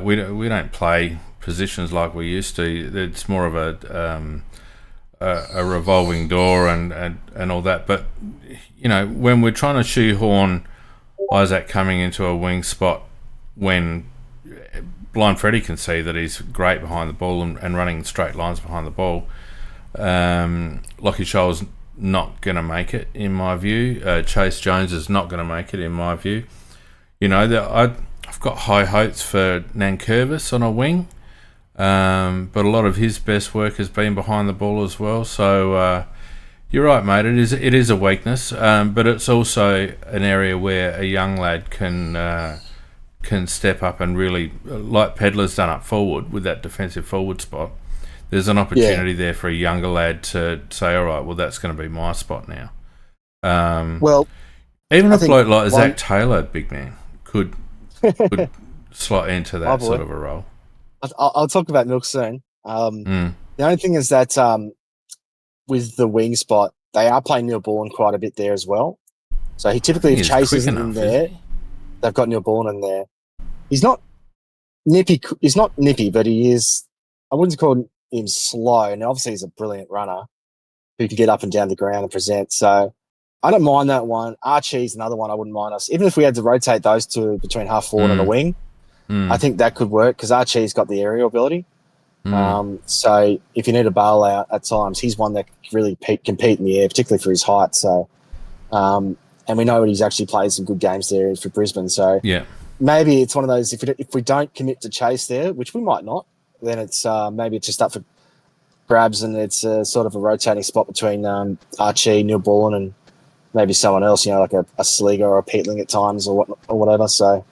we don't play positions like we used to. It's more of a revolving door and all that. But, when we're trying to shoehorn Isaac coming into a wing spot, when Blind Freddie can see that he's great behind the ball and running straight lines behind the ball, Lockie Scholl's not going to make it, in my view. Chase Jones is not going to make it, in my view. I've got high hopes for Nankervis on a wing, but a lot of his best work has been behind the ball as well. So you're right, mate. It is a weakness, but it's also an area where a young lad can step up and really, like Pedlar's done up forward with that defensive forward spot. There's an opportunity there for a younger lad to say, all right, well, that's going to be my spot now. Even a bloke like Zach Taylor, big man, could slot into that sort of a role. I'll talk about Milk soon. The only thing is that with the wing spot, they are playing Neil Bourne quite a bit there as well. So he typically, if Chase isn't in there, they've got Neil Bourne in there. He's not nippy. He's not nippy, but he is. I wouldn't call him slow, and obviously he's a brilliant runner. who can get up and down the ground and present. So I don't mind that one. Archie's another one I wouldn't mind us. Even if we had to rotate those two between half forward and a wing, I think that could work because Archie's got the aerial ability. So if you need a bail out at times, he's one that can really compete in the air, particularly for his height. So, and we know he's actually played some good games there for Brisbane. So maybe it's one of those, if we don't commit to chase there, which we might not, then it's maybe it's just up for grabs, and it's sort of a rotating spot between Archie, Neil Bullen, and maybe someone else, like a Sligo or a Peatling at times or whatever. So,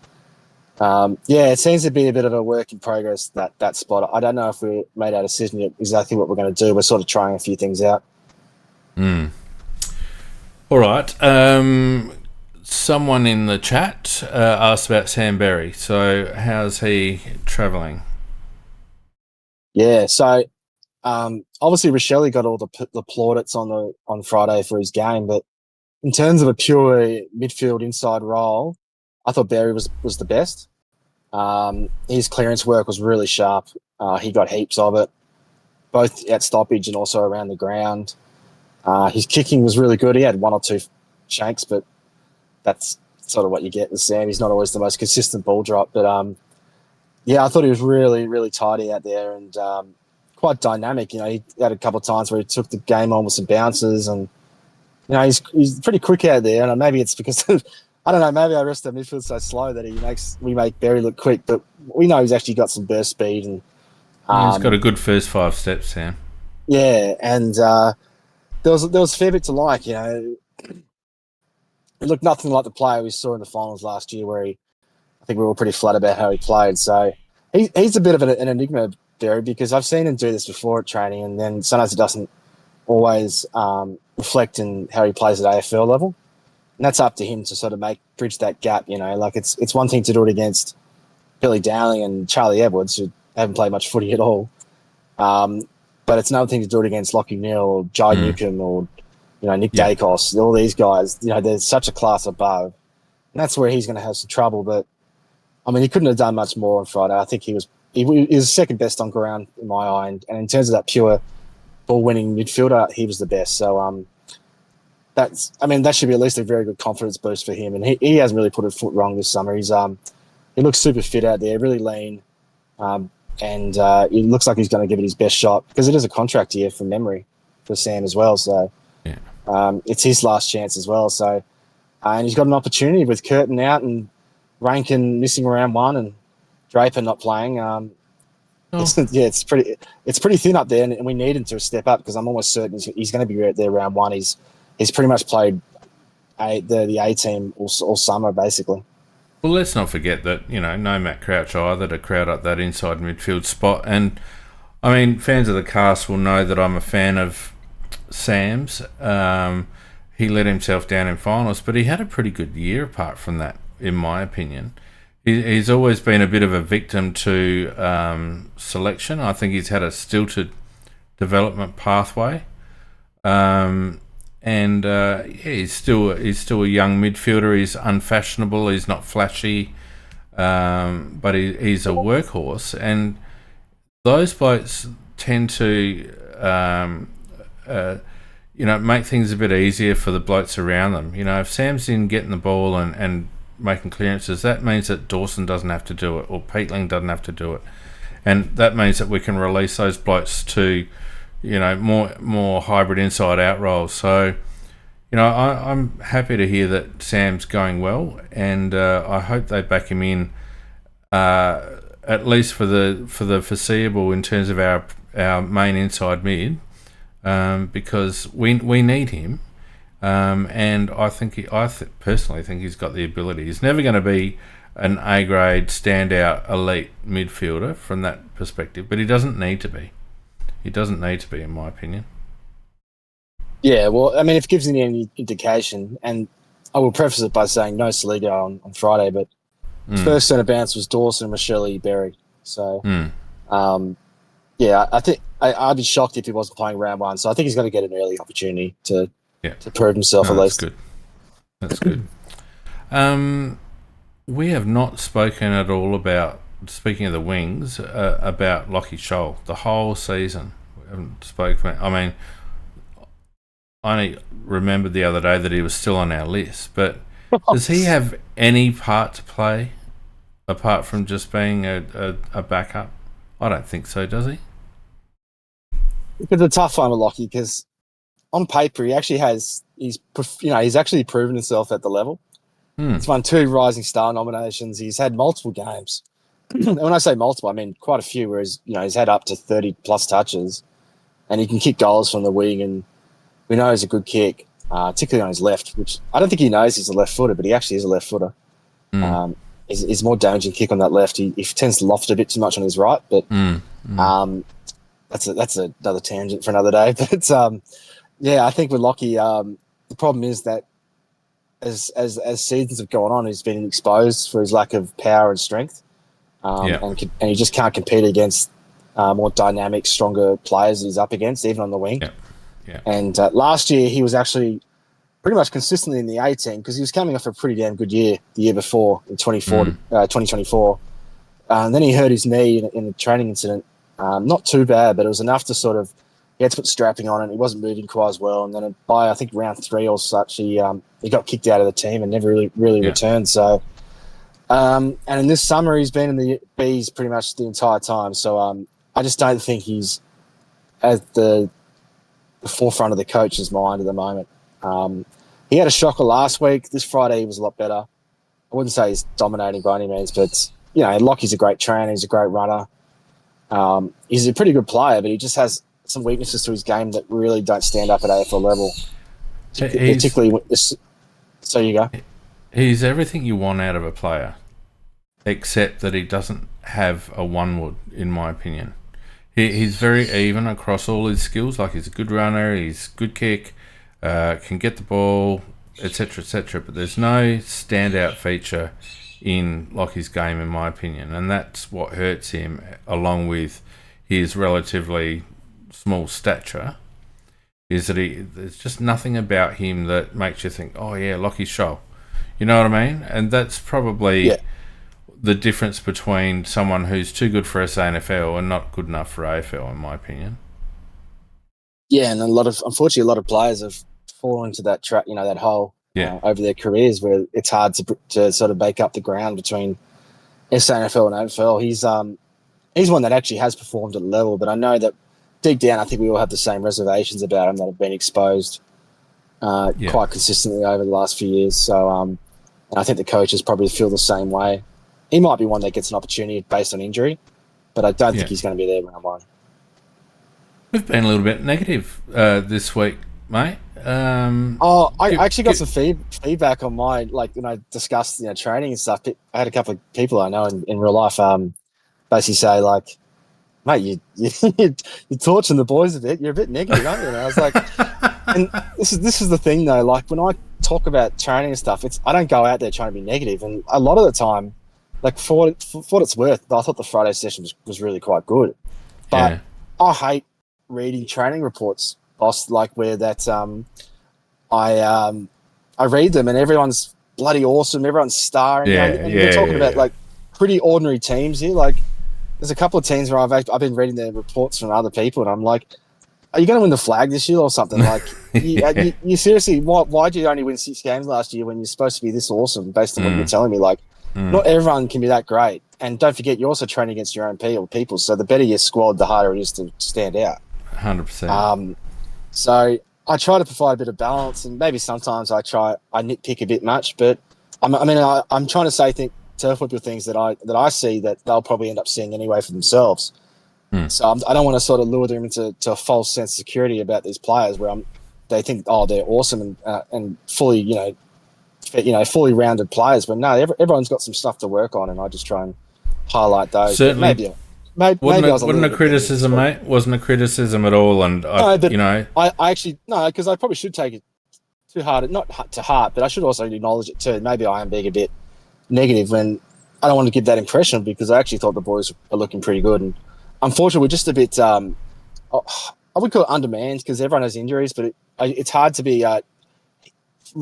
it seems to be a bit of a work in progress, that spot. I don't know if we made our decision yet exactly what we're going to do. We're sort of trying a few things out. All right. Someone in the chat asked about Sam Berry. So how's he travelling? Yeah, so obviously Rachele got all the plaudits on Friday for his game, but in terms of a pure midfield inside role, I thought Berry was the best. His clearance work was really sharp. He got heaps of it, both at stoppage and also around the ground. His kicking was really good. He had one or two shanks, but that's sort of what you get with Sam. He's not always the most consistent ball drop, but I thought he was really, really tidy out there and quite dynamic. He had a couple of times where he took the game on with some bounces, and he's pretty quick out there. And maybe it's because I don't know. Maybe our rest of the midfield so slow that we make Berry look quick, but we know he's actually got some burst speed, and he's got a good first 5 steps, Sam. Yeah, and there was a fair bit to like. It looked nothing like the player we saw in the finals last year, where I think we were pretty flat about how he played. So he's a bit of an enigma, Berry, because I've seen him do this before at training, and then sometimes it doesn't always reflect in how he plays at AFL level. And that's up to him to sort of bridge that gap. Like it's one thing to do it against Billy Dowling and Charlie Edwards, who haven't played much footy at all. But it's another thing to do it against Lockie Neal or Jai Newcomb or Nick Dacos, all these guys. There's such a class above, and that's where he's going to have some trouble. But I mean, he couldn't have done much more on Friday. I think he was second best on ground in my eye, and in terms of that pure ball-winning midfielder, he was the best. So that should be at least a very good confidence boost for him. And he hasn't really put a foot wrong this summer. He looks super fit out there, really lean, and it looks like he's going to give it his best shot because it is a contract year from memory for Sam as well. So it's his last chance as well. So and he's got an opportunity with Curtin out and Rankin missing round one and Draper not playing. It's pretty thin up there, and we need him to step up because I'm almost certain he's going to be out there round one. He's pretty much played the A team all summer basically. Well, let's not forget that no Matt Crouch either to crowd up that inside midfield spot. And I mean, fans of the cast will know that I'm a fan of Sam's. He let himself down in finals, but he had a pretty good year apart from that, in my opinion. He's always been a bit of a victim to selection. I think he's had a stilted development pathway. He's still a young midfielder. He's unfashionable. He's not flashy, but he's a workhorse. And those blokes tend to, make things a bit easier for the blokes around them. If Sam's in getting the ball and making clearances, that means that Dawson doesn't have to do it, or Peatling doesn't have to do it, and that means that we can release those blokes to more hybrid inside-out roles. So, I'm happy to hear that Sam's going well, and I hope they back him in at least for the foreseeable in terms of our main inside mid, because we need him, and I personally think he's got the ability. He's never going to be an A-grade standout elite midfielder from that perspective, but he doesn't need to be. He doesn't need to be, in my opinion. Yeah, well, I mean, if it gives any indication, and I will preface it by saying no Saligo on Friday, but first centre bounce was Dawson, Rachele, Berry. So, I think I'd be shocked if he wasn't playing round one. So I think he's going to get an early opportunity to prove himself at least. That's good. We have not spoken at all about, speaking of the wings, about Lachie Sholl the whole season. We haven't spoken. I mean, I remembered the other day that he was still on our list, but does he have any part to play apart from just being a backup? I don't think so, does he? It's a tough one with Lockie because on paper he actually he's actually proven himself at the level. He's won 2 Rising Star nominations. He's had multiple games. And when I say multiple, I mean quite a few. Whereas he's had up to 30 plus touches, and he can kick goals from the wing. And we know he's a good kick, particularly on his left. Which I don't think he knows he's a left footer, but he actually is a left footer. He's more damaging kick on that left. He tends to loft a bit too much on his right, but that's another tangent for another day. But I think with Lockie, the problem is that as seasons have gone on, he's been exposed for his lack of power and strength, and he just can't compete against more dynamic, stronger players that he's up against, even on the wing. And last year he was actually pretty much consistently in the 18 because he was coming off a pretty damn good year the year before in 2024. And then he hurt his knee in a training incident. Not too bad, but it was enough to sort of, he had to put strapping on and he wasn't moving quite as well. And then by, I think, round 3 or such, he got kicked out of the team and never really returned. So, and in this summer, he's been in the Bs pretty much the entire time. So I just don't think he's at the forefront of the coach's mind at the moment. He had a shocker last week. This Friday he was a lot better. I wouldn't say he's dominating by any means, but Lockie's a great trainer. He's a great runner. He's a pretty good player, but he just has some weaknesses to his game that really don't stand up at AFL level. Particularly, so you go. He's everything you want out of a player, except that he doesn't have a one-wood, in my opinion. He's very even across all his skills. Like, he's a good runner, he's good kick, can get the ball, etc., etc. But there's no standout feature in Lockie's game, in my opinion, and that's what hurts him, along with his relatively small stature, is that there's just nothing about him that makes you think, oh yeah, Lockie's show. You know what I mean? And that's probably the difference between someone who's too good for SANFL and not good enough for AFL, in my opinion. Yeah, and unfortunately, a lot of players have fallen into that trap, that hole over their careers where it's hard to sort of make up the ground between SANFL and AFL. He's one that actually has performed at the level, but I know that deep down, I think we all have the same reservations about him that have been exposed quite consistently over the last few years. So, and I think the coaches probably feel the same way. He might be one that gets an opportunity based on injury, but I don't think he's going to be there round 1. We've been a little bit negative this week, mate. I actually got some feedback on my, when I discussed training and stuff. I had a couple of people I know in real life basically say, mate, you're torching the boys a bit. You're a bit negative, aren't you? And I was like, and this is the thing though. Like, when I talk about training and stuff, I don't go out there trying to be negative. And a lot of the time, for what it's worth, I thought the Friday session was really quite good. But I hate reading training reports, boss. Where that I read them and everyone's bloody awesome. Everyone's starring. And we're talking about pretty ordinary teams here. There's a couple of teams where I've been reading their reports from other people, and I'm like, are you going to win the flag this year or something? You seriously, why did you only win 6 games last year when you're supposed to be this awesome based on what you're telling me? Not everyone can be that great. And don't forget, you're also training against your own people. So the better your squad, the harder it is to stand out. 100%. So I try to provide a bit of balance, and maybe sometimes I nitpick a bit much, but I'm trying to say turf whipper things that I see that they'll probably end up seeing anyway for themselves. So I don't want to sort of lure them into a false sense of security about these players where they think they're awesome and fully fully rounded players, but no, everyone's got some stuff to work on, and I just try and highlight those. Certainly. Wasn't a criticism, mate. Wasn't a criticism at all, and I actually because I probably should take it too hard, not to heart, but I should also acknowledge it too. Maybe I am being a bit negative when I don't want to give that impression, because I actually thought the boys are looking pretty good, and unfortunately we're just a bit I would call it undermanned because everyone has injuries, but it's hard to be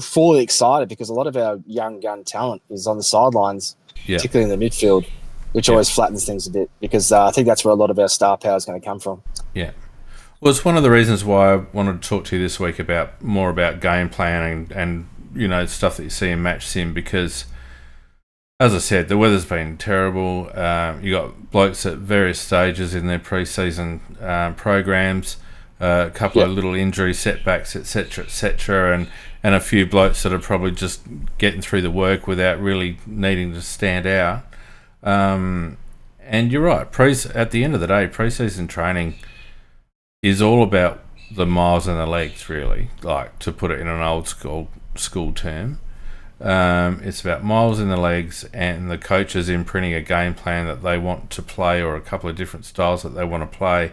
fully excited because a lot of our young gun talent is on the sidelines, particularly in the midfield, which always flattens things a bit, because I think that's where a lot of our star power is going to come from. Yeah, Well, it's one of the reasons why I wanted to talk to you this week about more about game planning and stuff that you see in match sim, because as I said, the weather's been terrible. You got blokes at various stages in their pre-season programs, a couple of little injury setbacks, etc., and a few blokes that are probably just getting through the work without really needing to stand out. And you're right. At the end of the day, pre-season training is all about the miles and the legs, really. Like, to put it in an old school term. It's about miles in the legs and the coaches imprinting a game plan that they want to play, or a couple of different styles that they want to play,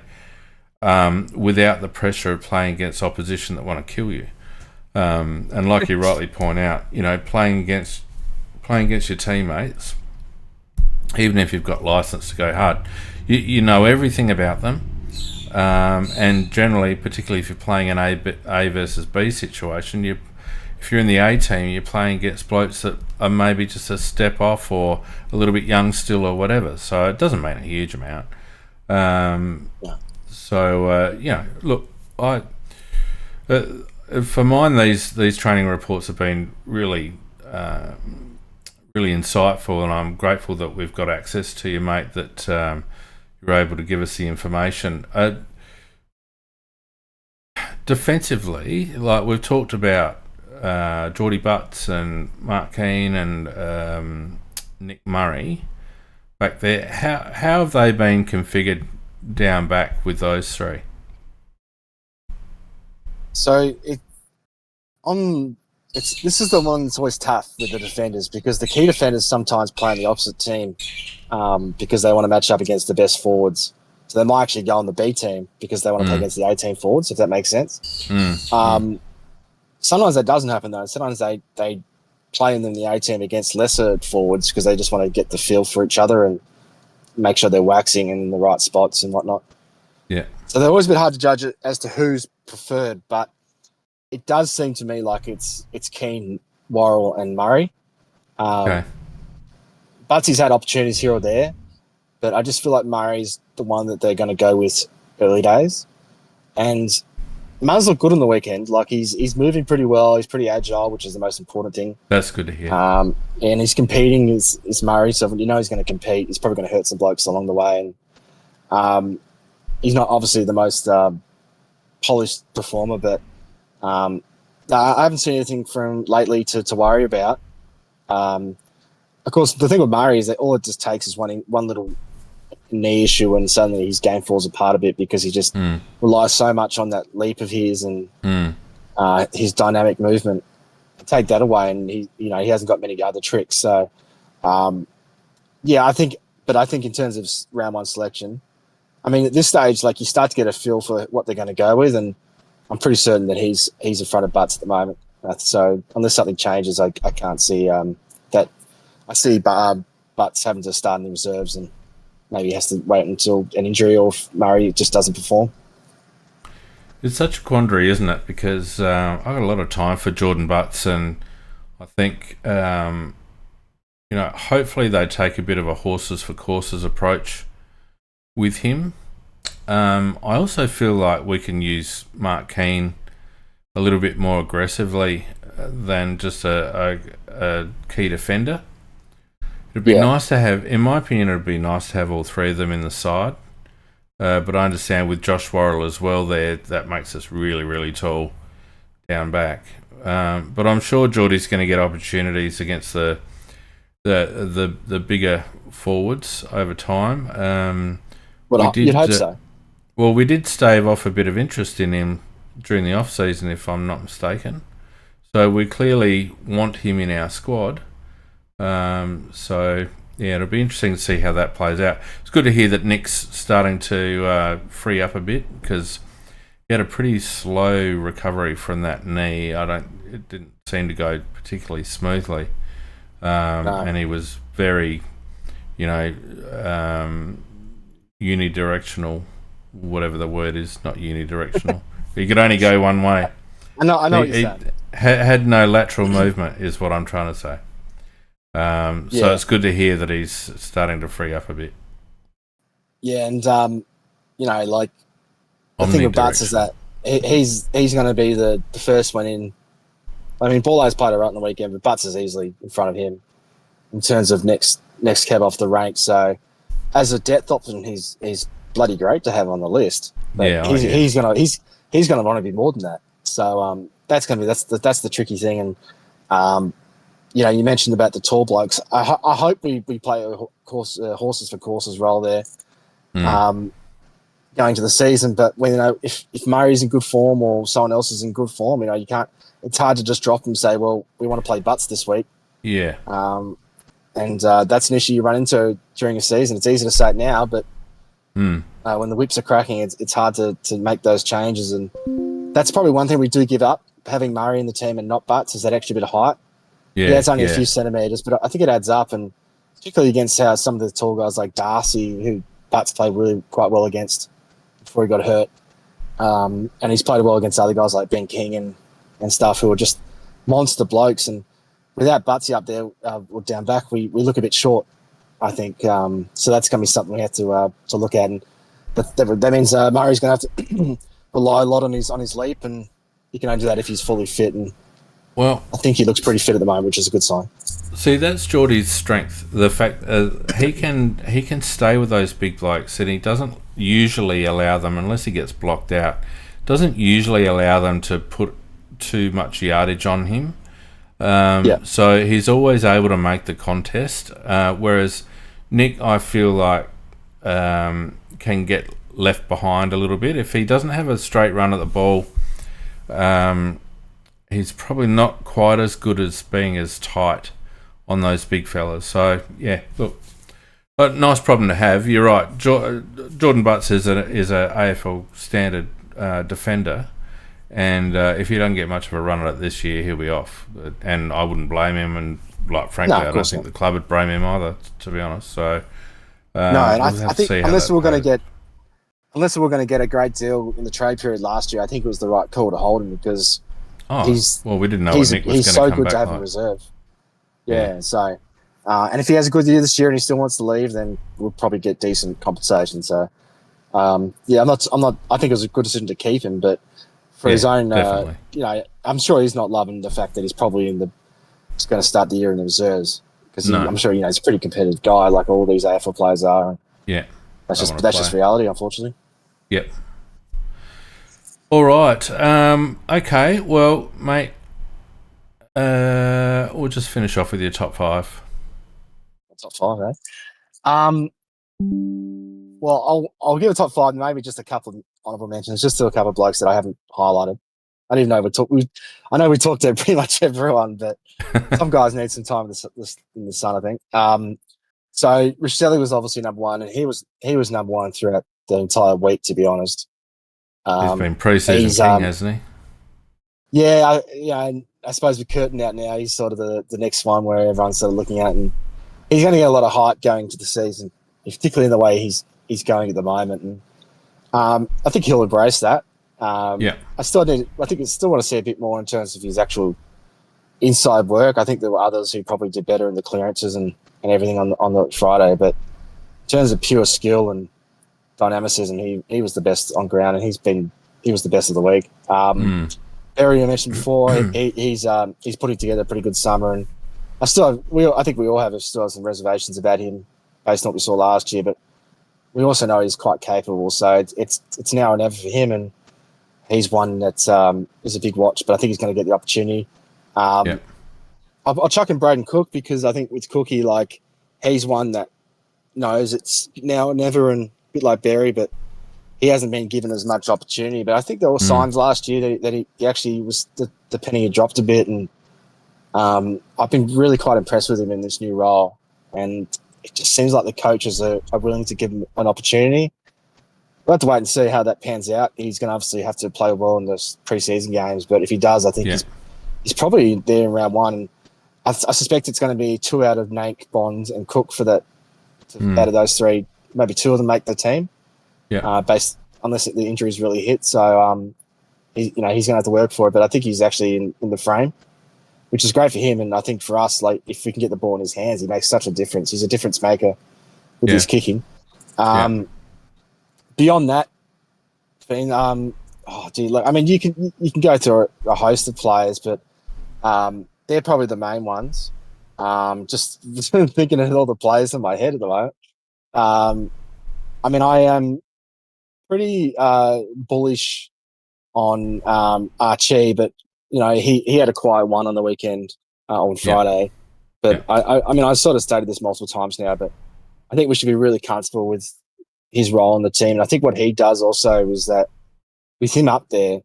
without the pressure of playing against opposition that want to kill you. And like you rightly point out, playing against your teammates, even if you've got license to go hard, you know everything about them. And generally, particularly if you're playing an A versus B situation, if you're in the A team, you're playing against blokes that are maybe just a step off or a little bit young still or whatever. So it doesn't mean a huge amount. Look, for mine, these training reports have been really insightful, and I'm grateful that we've got access to you, mate, that you're able to give us the information. Defensively, like we've talked about, Geordie Butts and Mark Keane and Nick Murray back there. How have they been configured down back with those three? So this is the one that's always tough with the defenders, because the key defenders sometimes play on the opposite team because they want to match up against the best forwards. So they might actually go on the B team because they want to play against the A team forwards, if that makes sense. Sometimes that doesn't happen, though. Sometimes they play in the A team against lesser forwards because they just want to get the feel for each other and make sure they're waxing in the right spots and whatnot. Yeah. So they're always a bit hard to judge it as to who's preferred, but it does seem to me like it's Keane, Worrell and Murray. Okay. Butsy's had opportunities here or there, but I just feel like Murray's the one that they're going to go with early days. And Muzz looked good on the weekend. Like, he's moving pretty well. He's pretty agile, which is the most important thing. That's good to hear. And he's competing is Murray, so he's going to compete. He's probably going to hurt some blokes along the way. And he's not obviously the most polished performer, but I haven't seen anything from lately to worry about. Of course, the thing with Murray is that all it just takes is one little knee issue and suddenly his game falls apart a bit, because he just relies so much on that leap of his and his dynamic movement. Take that away and he hasn't got many other tricks. So I think in terms of round one selection, I mean, at this stage, like, you start to get a feel for what they're going to go with, and I'm pretty certain that he's in front of Butts at the moment. So unless something changes, I can't see that. I see Butts having to start in the reserves, and maybe he has to wait until an injury, or if Murray just doesn't perform. It's such a quandary, isn't it? Because I've got a lot of time for Jordan Butts, and I think hopefully they take a bit of a horses for courses approach with him. I also feel like we can use Mark Keane a little bit more aggressively than just a key defender. It'd be nice to have, in my opinion, it'd be nice to have all three of them in the side. But I understand with Josh Worrell as well there, that makes us really, really tall down back. But I'm sure Geordie's going to get opportunities against the bigger forwards over time. You'd hope so. Well, we did stave off a bit of interest in him during the off-season, if I'm not mistaken. So we clearly want him in our squad. It'll be interesting to see how that plays out. It's good to hear that Nick's starting to free up a bit, because he had a pretty slow recovery from that knee. It didn't seem to go particularly smoothly. No. And he was very, unidirectional, whatever the word is, not unidirectional. He could only go one way. I know what you're saying. Had no lateral movement, is what I'm trying to say. So it's good to hear that he's starting to free up a bit. Yeah, and the thing with Butts is that he's going to be the first one in. I mean, Borlow's played a right on the weekend, but Butts is easily in front of him in terms of next cab off the rank. So as a depth option, he's bloody great to have on the list. But he's gonna want to be more than that. So that's the tricky thing. And you mentioned about the tall blokes. I hope we play a horses for courses role there. Going to the season, but if Murray's in good form or someone else is in good form, you can't. It's hard to just drop them and say, well, we want to play Butts this week. Yeah. And that's an issue you run into during a season. It's easy to say it now, but when the whips are cracking, it's hard to make those changes. And that's probably one thing we do give up, having Murray in the team and not Butts, is that extra bit of height. Yeah, it's only a few centimetres, but I think it adds up, and particularly against how some of the tall guys like Darcy, who Butts played really quite well against before he got hurt. And he's played well against other guys like Ben King and stuff who are just monster blokes. And without Butsy up there or down back, we look a bit short, I think. So that's going to be something we have to look at. And that means Murray's going to have to rely a lot on his leap, and he can only do that if he's fully fit. And I think he looks pretty fit at the moment, which is a good sign. See, that's Geordie's strength. The fact he can stay with those big blokes, and he doesn't usually allow them, unless he gets blocked out, doesn't usually allow them to put too much yardage on him. So he's always able to make the contest, whereas Nick, I feel like, can get left behind a little bit. If he doesn't have a straight run at the ball, he's probably not quite as good as being as tight on those big fellas. So, yeah, look, a nice problem to have. You're right. Jordan Butts is a AFL standard defender, and if he doesn't get much of a run at it this year, he'll be off. And I wouldn't blame him, and frankly, I don't think the club would blame him either, to be honest. So and I think unless we're going to get a great deal in the trade period last year, I think it was the right call to hold him, because we didn't know what Nick was going to come back. He's so good to have in reserve. Yeah. So, and if he has a good year this year and he still wants to leave, then we'll probably get decent compensation. So, I'm not. I think it was a good decision to keep him, but for his own, I'm sure he's not loving the fact that he's probably he's going to start the year in the reserves, because I'm sure he's a pretty competitive guy, like all these AFL players are. Yeah, that's just reality, unfortunately. Yep. All right. Okay. Well, mate, we'll just finish off with your top five. Top five, eh? Well, I'll give a top five, maybe just a couple of honourable mentions, just to a couple of blokes that I haven't highlighted. I didn't know I know we talked to pretty much everyone, but some guys need some time in the sun, I think. So Rachele was obviously number one, and he was number one throughout the entire week, to be honest. He's been pre-season king, hasn't he? Yeah, and I suppose with Curtin out now, he's sort of the next one where everyone's sort of looking at, and he's going to get a lot of hype going to the season, particularly in the way he's going at the moment. And I think he'll embrace that. I still want to see a bit more in terms of his actual inside work. I think there were others who probably did better in the clearances and everything on the Friday, but in terms of pure skill and dynamicism, he was the best on ground, and he was the best of the week. Barry, I mentioned before, he's putting together a pretty good summer, and I think we all still have some reservations about him based on what we saw last year, but we also know he's quite capable. So it's now or never for him, and he's one that is a big watch, but I think he's going to get the opportunity. I'll chuck in Braden Cook, because I think with Cookie, he's one that knows it's now or never, and a bit like Barry, but he hasn't been given as much opportunity. But I think there were signs last year that he actually was the penny had dropped a bit, and I've been really quite impressed with him in this new role, and it just seems like the coaches are willing to give him an opportunity. We'll have to wait and see how that pans out. He's going to obviously have to play well in the pre-season games, but if he does, I think he's probably there in round one. And I suspect it's going to be two out of Nank, Bonds, and Cook for that. Out of those three, maybe two of them make the team. Based unless the injuries really hit. So he's going to have to work for it. But I think he's actually in the frame, which is great for him. And I think for us, if we can get the ball in his hands, he makes such a difference. He's a difference maker with his kicking. Beyond that, Been look, I mean, you can go through a host of players, but they're probably the main ones. Just thinking of all the players in my head at the moment. I mean, I am pretty bullish on Archie, but he had a quiet one on the weekend on Friday. But I mean, I sort of stated this multiple times now, but I think we should be really comfortable with his role in the team. And I think what he does also is that with him up there,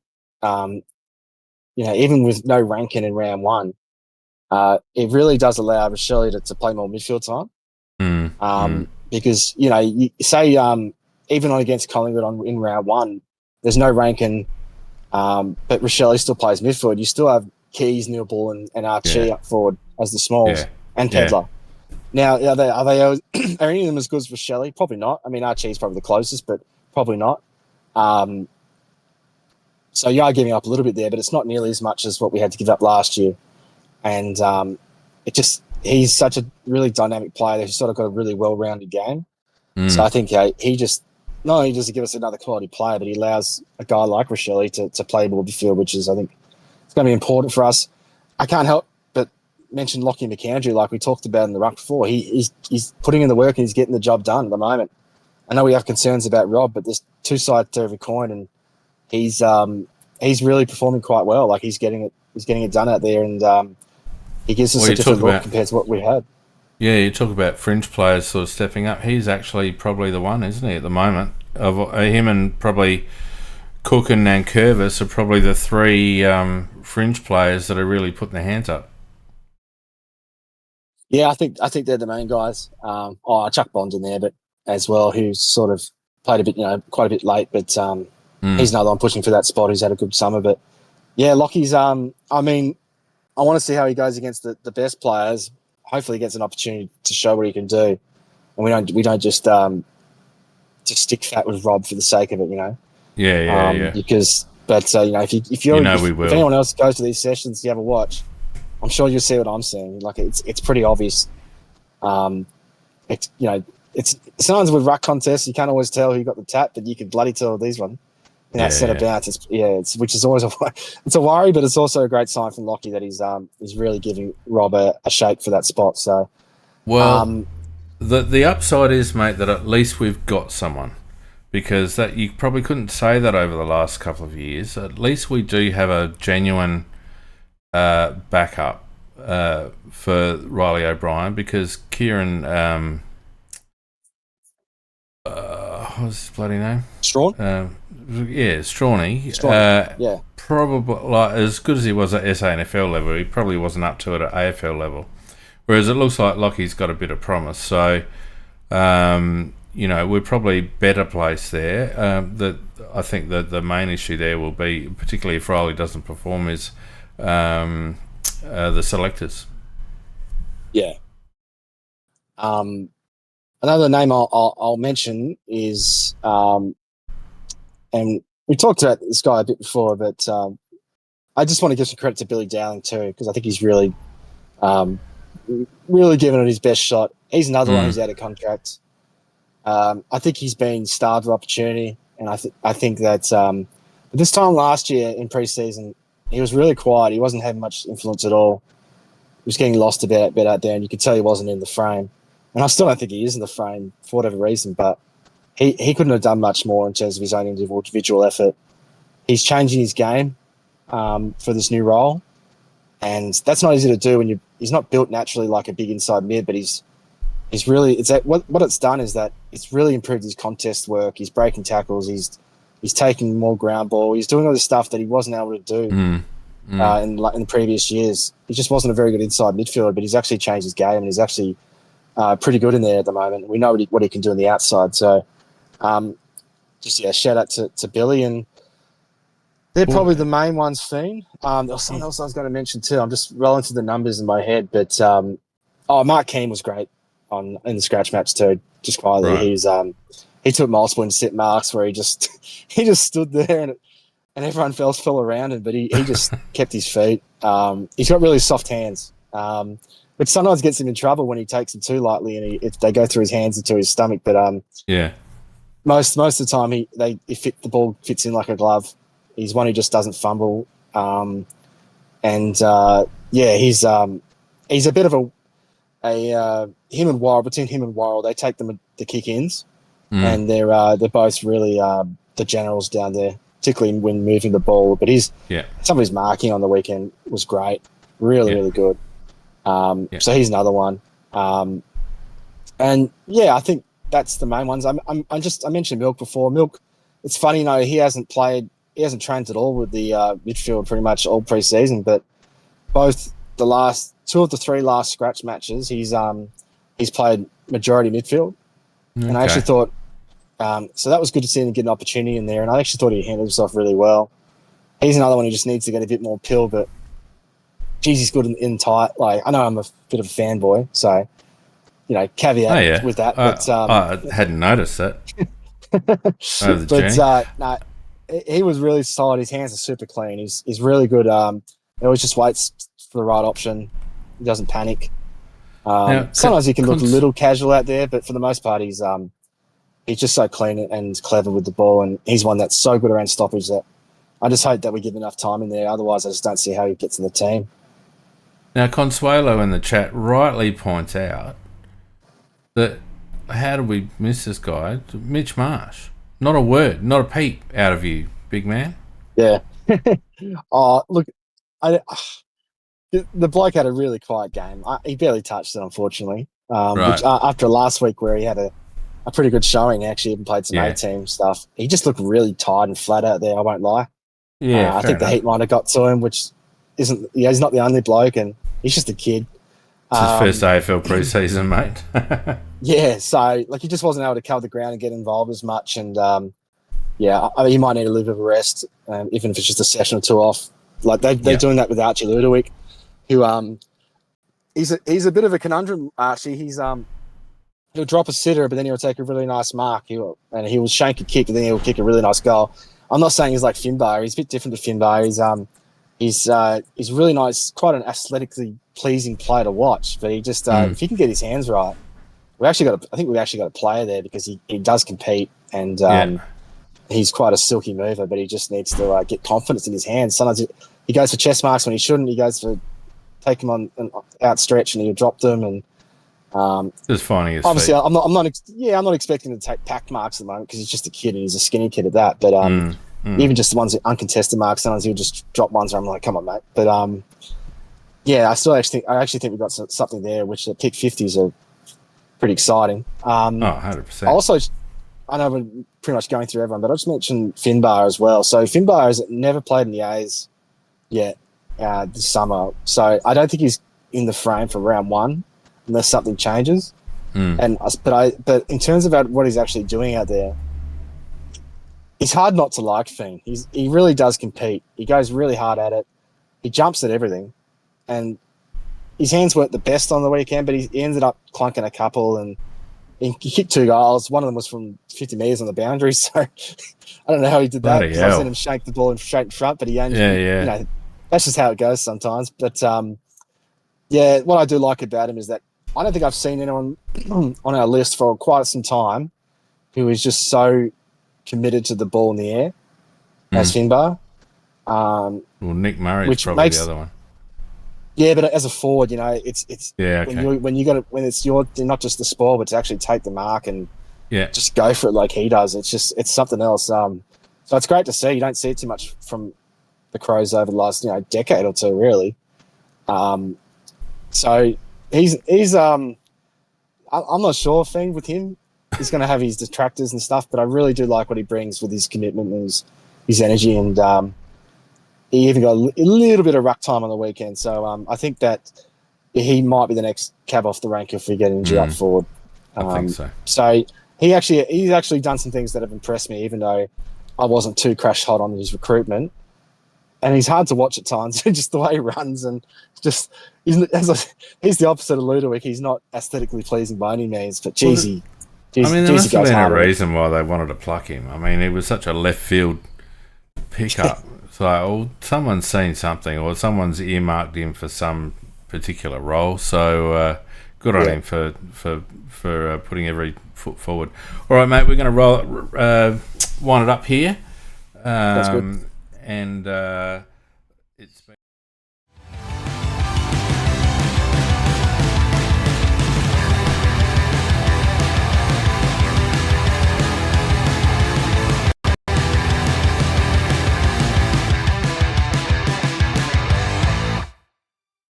even with no ranking in round one, it really does allow Rachele to play more midfield time. Because, you say even on against Collingwood in round one, there's no ranking, but Rachele still plays midfield. You still have Keys, Neilball, and Archie up forward as the smalls, and Pedler. Now, are any of them as good as Rachele? Probably not. I mean, Archie's probably the closest, but probably not. So you are giving up a little bit there, but it's not nearly as much as what we had to give up last year. And he's such a really dynamic player who's sort of got a really well-rounded game. So I think he just not only does he give us another quality player, but he allows a guy like Rachele to play more midfield, which is, I think, it's going to be important for us. I can't help but mention Lockie McAndrew, like we talked about in the Ruck before. He's putting in the work and he's getting the job done at the moment. I know we have concerns about Rob, but there's two sides to every coin, and he's really performing quite well. Like he's getting it done out there, and he gives us a different look compared to what we had. Yeah, you talk about fringe players sort of stepping up. He's actually probably the one, isn't he, at the moment? Of him and probably Cook and Nankervis are probably the three fringe players that are really putting their hands up. Yeah, I think they're the main guys. I chuck Bond in there, but as well, who's sort of played a bit, quite a bit late, but he's another one pushing for that spot. Who's had a good summer, but yeah, Lockie's. I mean, I want to see how he goes against the best players. Hopefully, he gets an opportunity to show what he can do, and we don't just stick fat with Rob for the sake of it, Yeah. Because, but if anyone else goes to these sessions, you have a watch. I'm sure you'll see what I'm seeing. Like it's pretty obvious. It's sometimes with Ruck contests, you can't always tell who got the tap, but you can bloody tell these one. That set of bounce, which is always it's a worry, but it's also a great sign from Lockie that he's really giving Rob a shake for that spot. So, the upside is, mate, that at least we've got someone, because that you probably couldn't say that over the last couple of years. At least we do have a genuine backup for Riley O'Brien, because Kieran. What's his bloody name? Strawn? Strawny. Probably, like, as good as he was at SANFL level, he probably wasn't up to it at AFL level. Whereas it looks like Lockie's got a bit of promise. So, we're probably better placed there. I think that the main issue there will be, particularly if Riley doesn't perform, is the selectors. Yeah. Another name I'll mention is, and we talked about this guy a bit before, but I just want to give some credit to Billy Dowling too, because I think he's really given it his best shot. He's another one who's out of contract. I think he's been starved of opportunity, and I think that this time last year in pre-season, he was really quiet. He wasn't having much influence at all. He was getting lost a bit out there, and you could tell he wasn't in the frame. And I still don't think he is in the frame for whatever reason, but he couldn't have done much more in terms of his own individual effort. He's changing his game for this new role, and that's not easy to do when he's not built naturally like a big inside mid, but he's really what it's done is that it's really improved his contest work. He's breaking tackles. He's taking more ground ball. He's doing all this stuff that he wasn't able to do in the previous years. He just wasn't a very good inside midfielder, but he's actually changed his game, and he's actually pretty good in there at the moment. We know what he can do on the outside. So, shout out to Billy, and they're probably the main ones. Fiend. There was something else I was going to mention too. I'm just rolling through the numbers in my head, but Mark Keane was great in the scratch match too. Just quietly, right. He took multiple intercept marks where he just stood there and everyone fell around him, but he just kept his feet. He's got really soft hands. Which sometimes gets him in trouble when he takes them too lightly and they go through his hands into his stomach. But most of the time the ball fits in like a glove. He's one who just doesn't fumble. He's a bit of him and Worrell. Between him and Worrell, they take the kick ins, and they're both really the generals down there, particularly when moving the ball. But some of his marking on the weekend was great, really good. So he's another one. I think that's the main ones. I mentioned Milk before. Milk, it's funny, he hasn't trained at all with the midfield pretty much all pre-season, but both the last 2 of the 3 last scratch matches, he's played majority midfield. Okay. And I actually thought, so that was good to see him get an opportunity in there, and I actually thought he handled himself really well. He's another one who just needs to get a bit more pill, but geez, he's good in tight. Like, I know I'm a bit of a fanboy, so caveat with that. But I hadn't noticed that. He was really solid. His hands are super clean. He's really good. He always just waits for the right option. He doesn't panic. Sometimes he can look a little casual out there, but for the most part, he's just so clean and clever with the ball, and he's one that's so good around stoppage that I just hope that we give enough time in there. Otherwise, I just don't see how he gets in the team. Now, Consuelo in the chat rightly points out that how did we miss this guy? Mitch Marsh. Not a word, not a peep out of you, big man. Yeah. Look, the bloke had a really quiet game. He barely touched it, unfortunately. Right. Which, after last week where he had a pretty good showing, actually even played some A-team stuff. He just looked really tired and flat out there, I won't lie. Yeah, I think the heat might have got to him, which he's not the only bloke, and he's just a kid. It's his first AFL pre-season, mate. Yeah, so he just wasn't able to cover the ground and get involved as much, and he might need a little bit of a rest, even if it's just a session or 2 off. Like they're doing that with Archie Ludovic, who he's a bit of a conundrum. Archie, he'll drop a sitter, but then he'll take a really nice mark. He will shank a kick, and then he'll kick a really nice goal. I'm not saying he's like Finbar. He's a bit different to Finbar. He's really nice, quite an athletically pleasing player to watch. But he just if he can get his hands right, I think we've actually got a player there, because he does compete, and he's quite a silky mover. But he just needs to get confidence in his hands. Sometimes he goes for chest marks when he shouldn't. He goes for take them on an outstretch, and he'll drop them. And just finding his obviously, feet. I'm not expecting him to take pack marks at the moment, because he's just a kid and he's a skinny kid at that. But even just the ones that uncontested marks, sometimes he'll just drop ones where I'm like, come on, mate. But I actually think we've got something there, which the pick 50s are pretty exciting. 100%. I know we're pretty much going through everyone, but I'll just mention Finbar as well. So Finbar has never played in the A's yet this summer, so I don't think he's in the frame for round 1 unless something changes. But in terms of what he's actually doing out there, it's hard not to like Finn. He really does compete. He goes really hard at it. He jumps at everything, and his hands weren't the best on the weekend, but he ended up clunking a couple, and he kicked 2 goals. One of them was from 50 metres on the boundary, so I don't know how he did that. I've seen him shake the ball straight in front, but he only, that's just how it goes sometimes. But what I do like about him is that I don't think I've seen anyone on our list for quite some time who is just so committed to the ball in the air as Finbar. Well, Nick Murray's probably the other one. Yeah, but as a forward, it's okay. when it's you're not just the spoil, but to actually take the mark and just go for it like he does. It's something else. So it's great to see. You don't see it too much from the Crows over the last decade or two, really. So he's I'm not sure thing with him. He's going to have his detractors and stuff, but I really do like what he brings with his commitment and his energy, and he even got a little bit of ruck time on the weekend. So I think that he might be the next cab off the rank if we get injured up forward. I think so. So he's actually done some things that have impressed me, even though I wasn't too crash hot on his recruitment. And he's hard to watch at times, just the way he runs, and he's the opposite of Ludovic. He's not aesthetically pleasing by any means, but there must have been a reason why they wanted to pluck him. I mean, he was such a left field pickup. It's like, someone's seen something, or someone's earmarked him for some particular role. So good on him for putting every foot forward. All right, mate, we're going to wind it up here. That's good. And it's been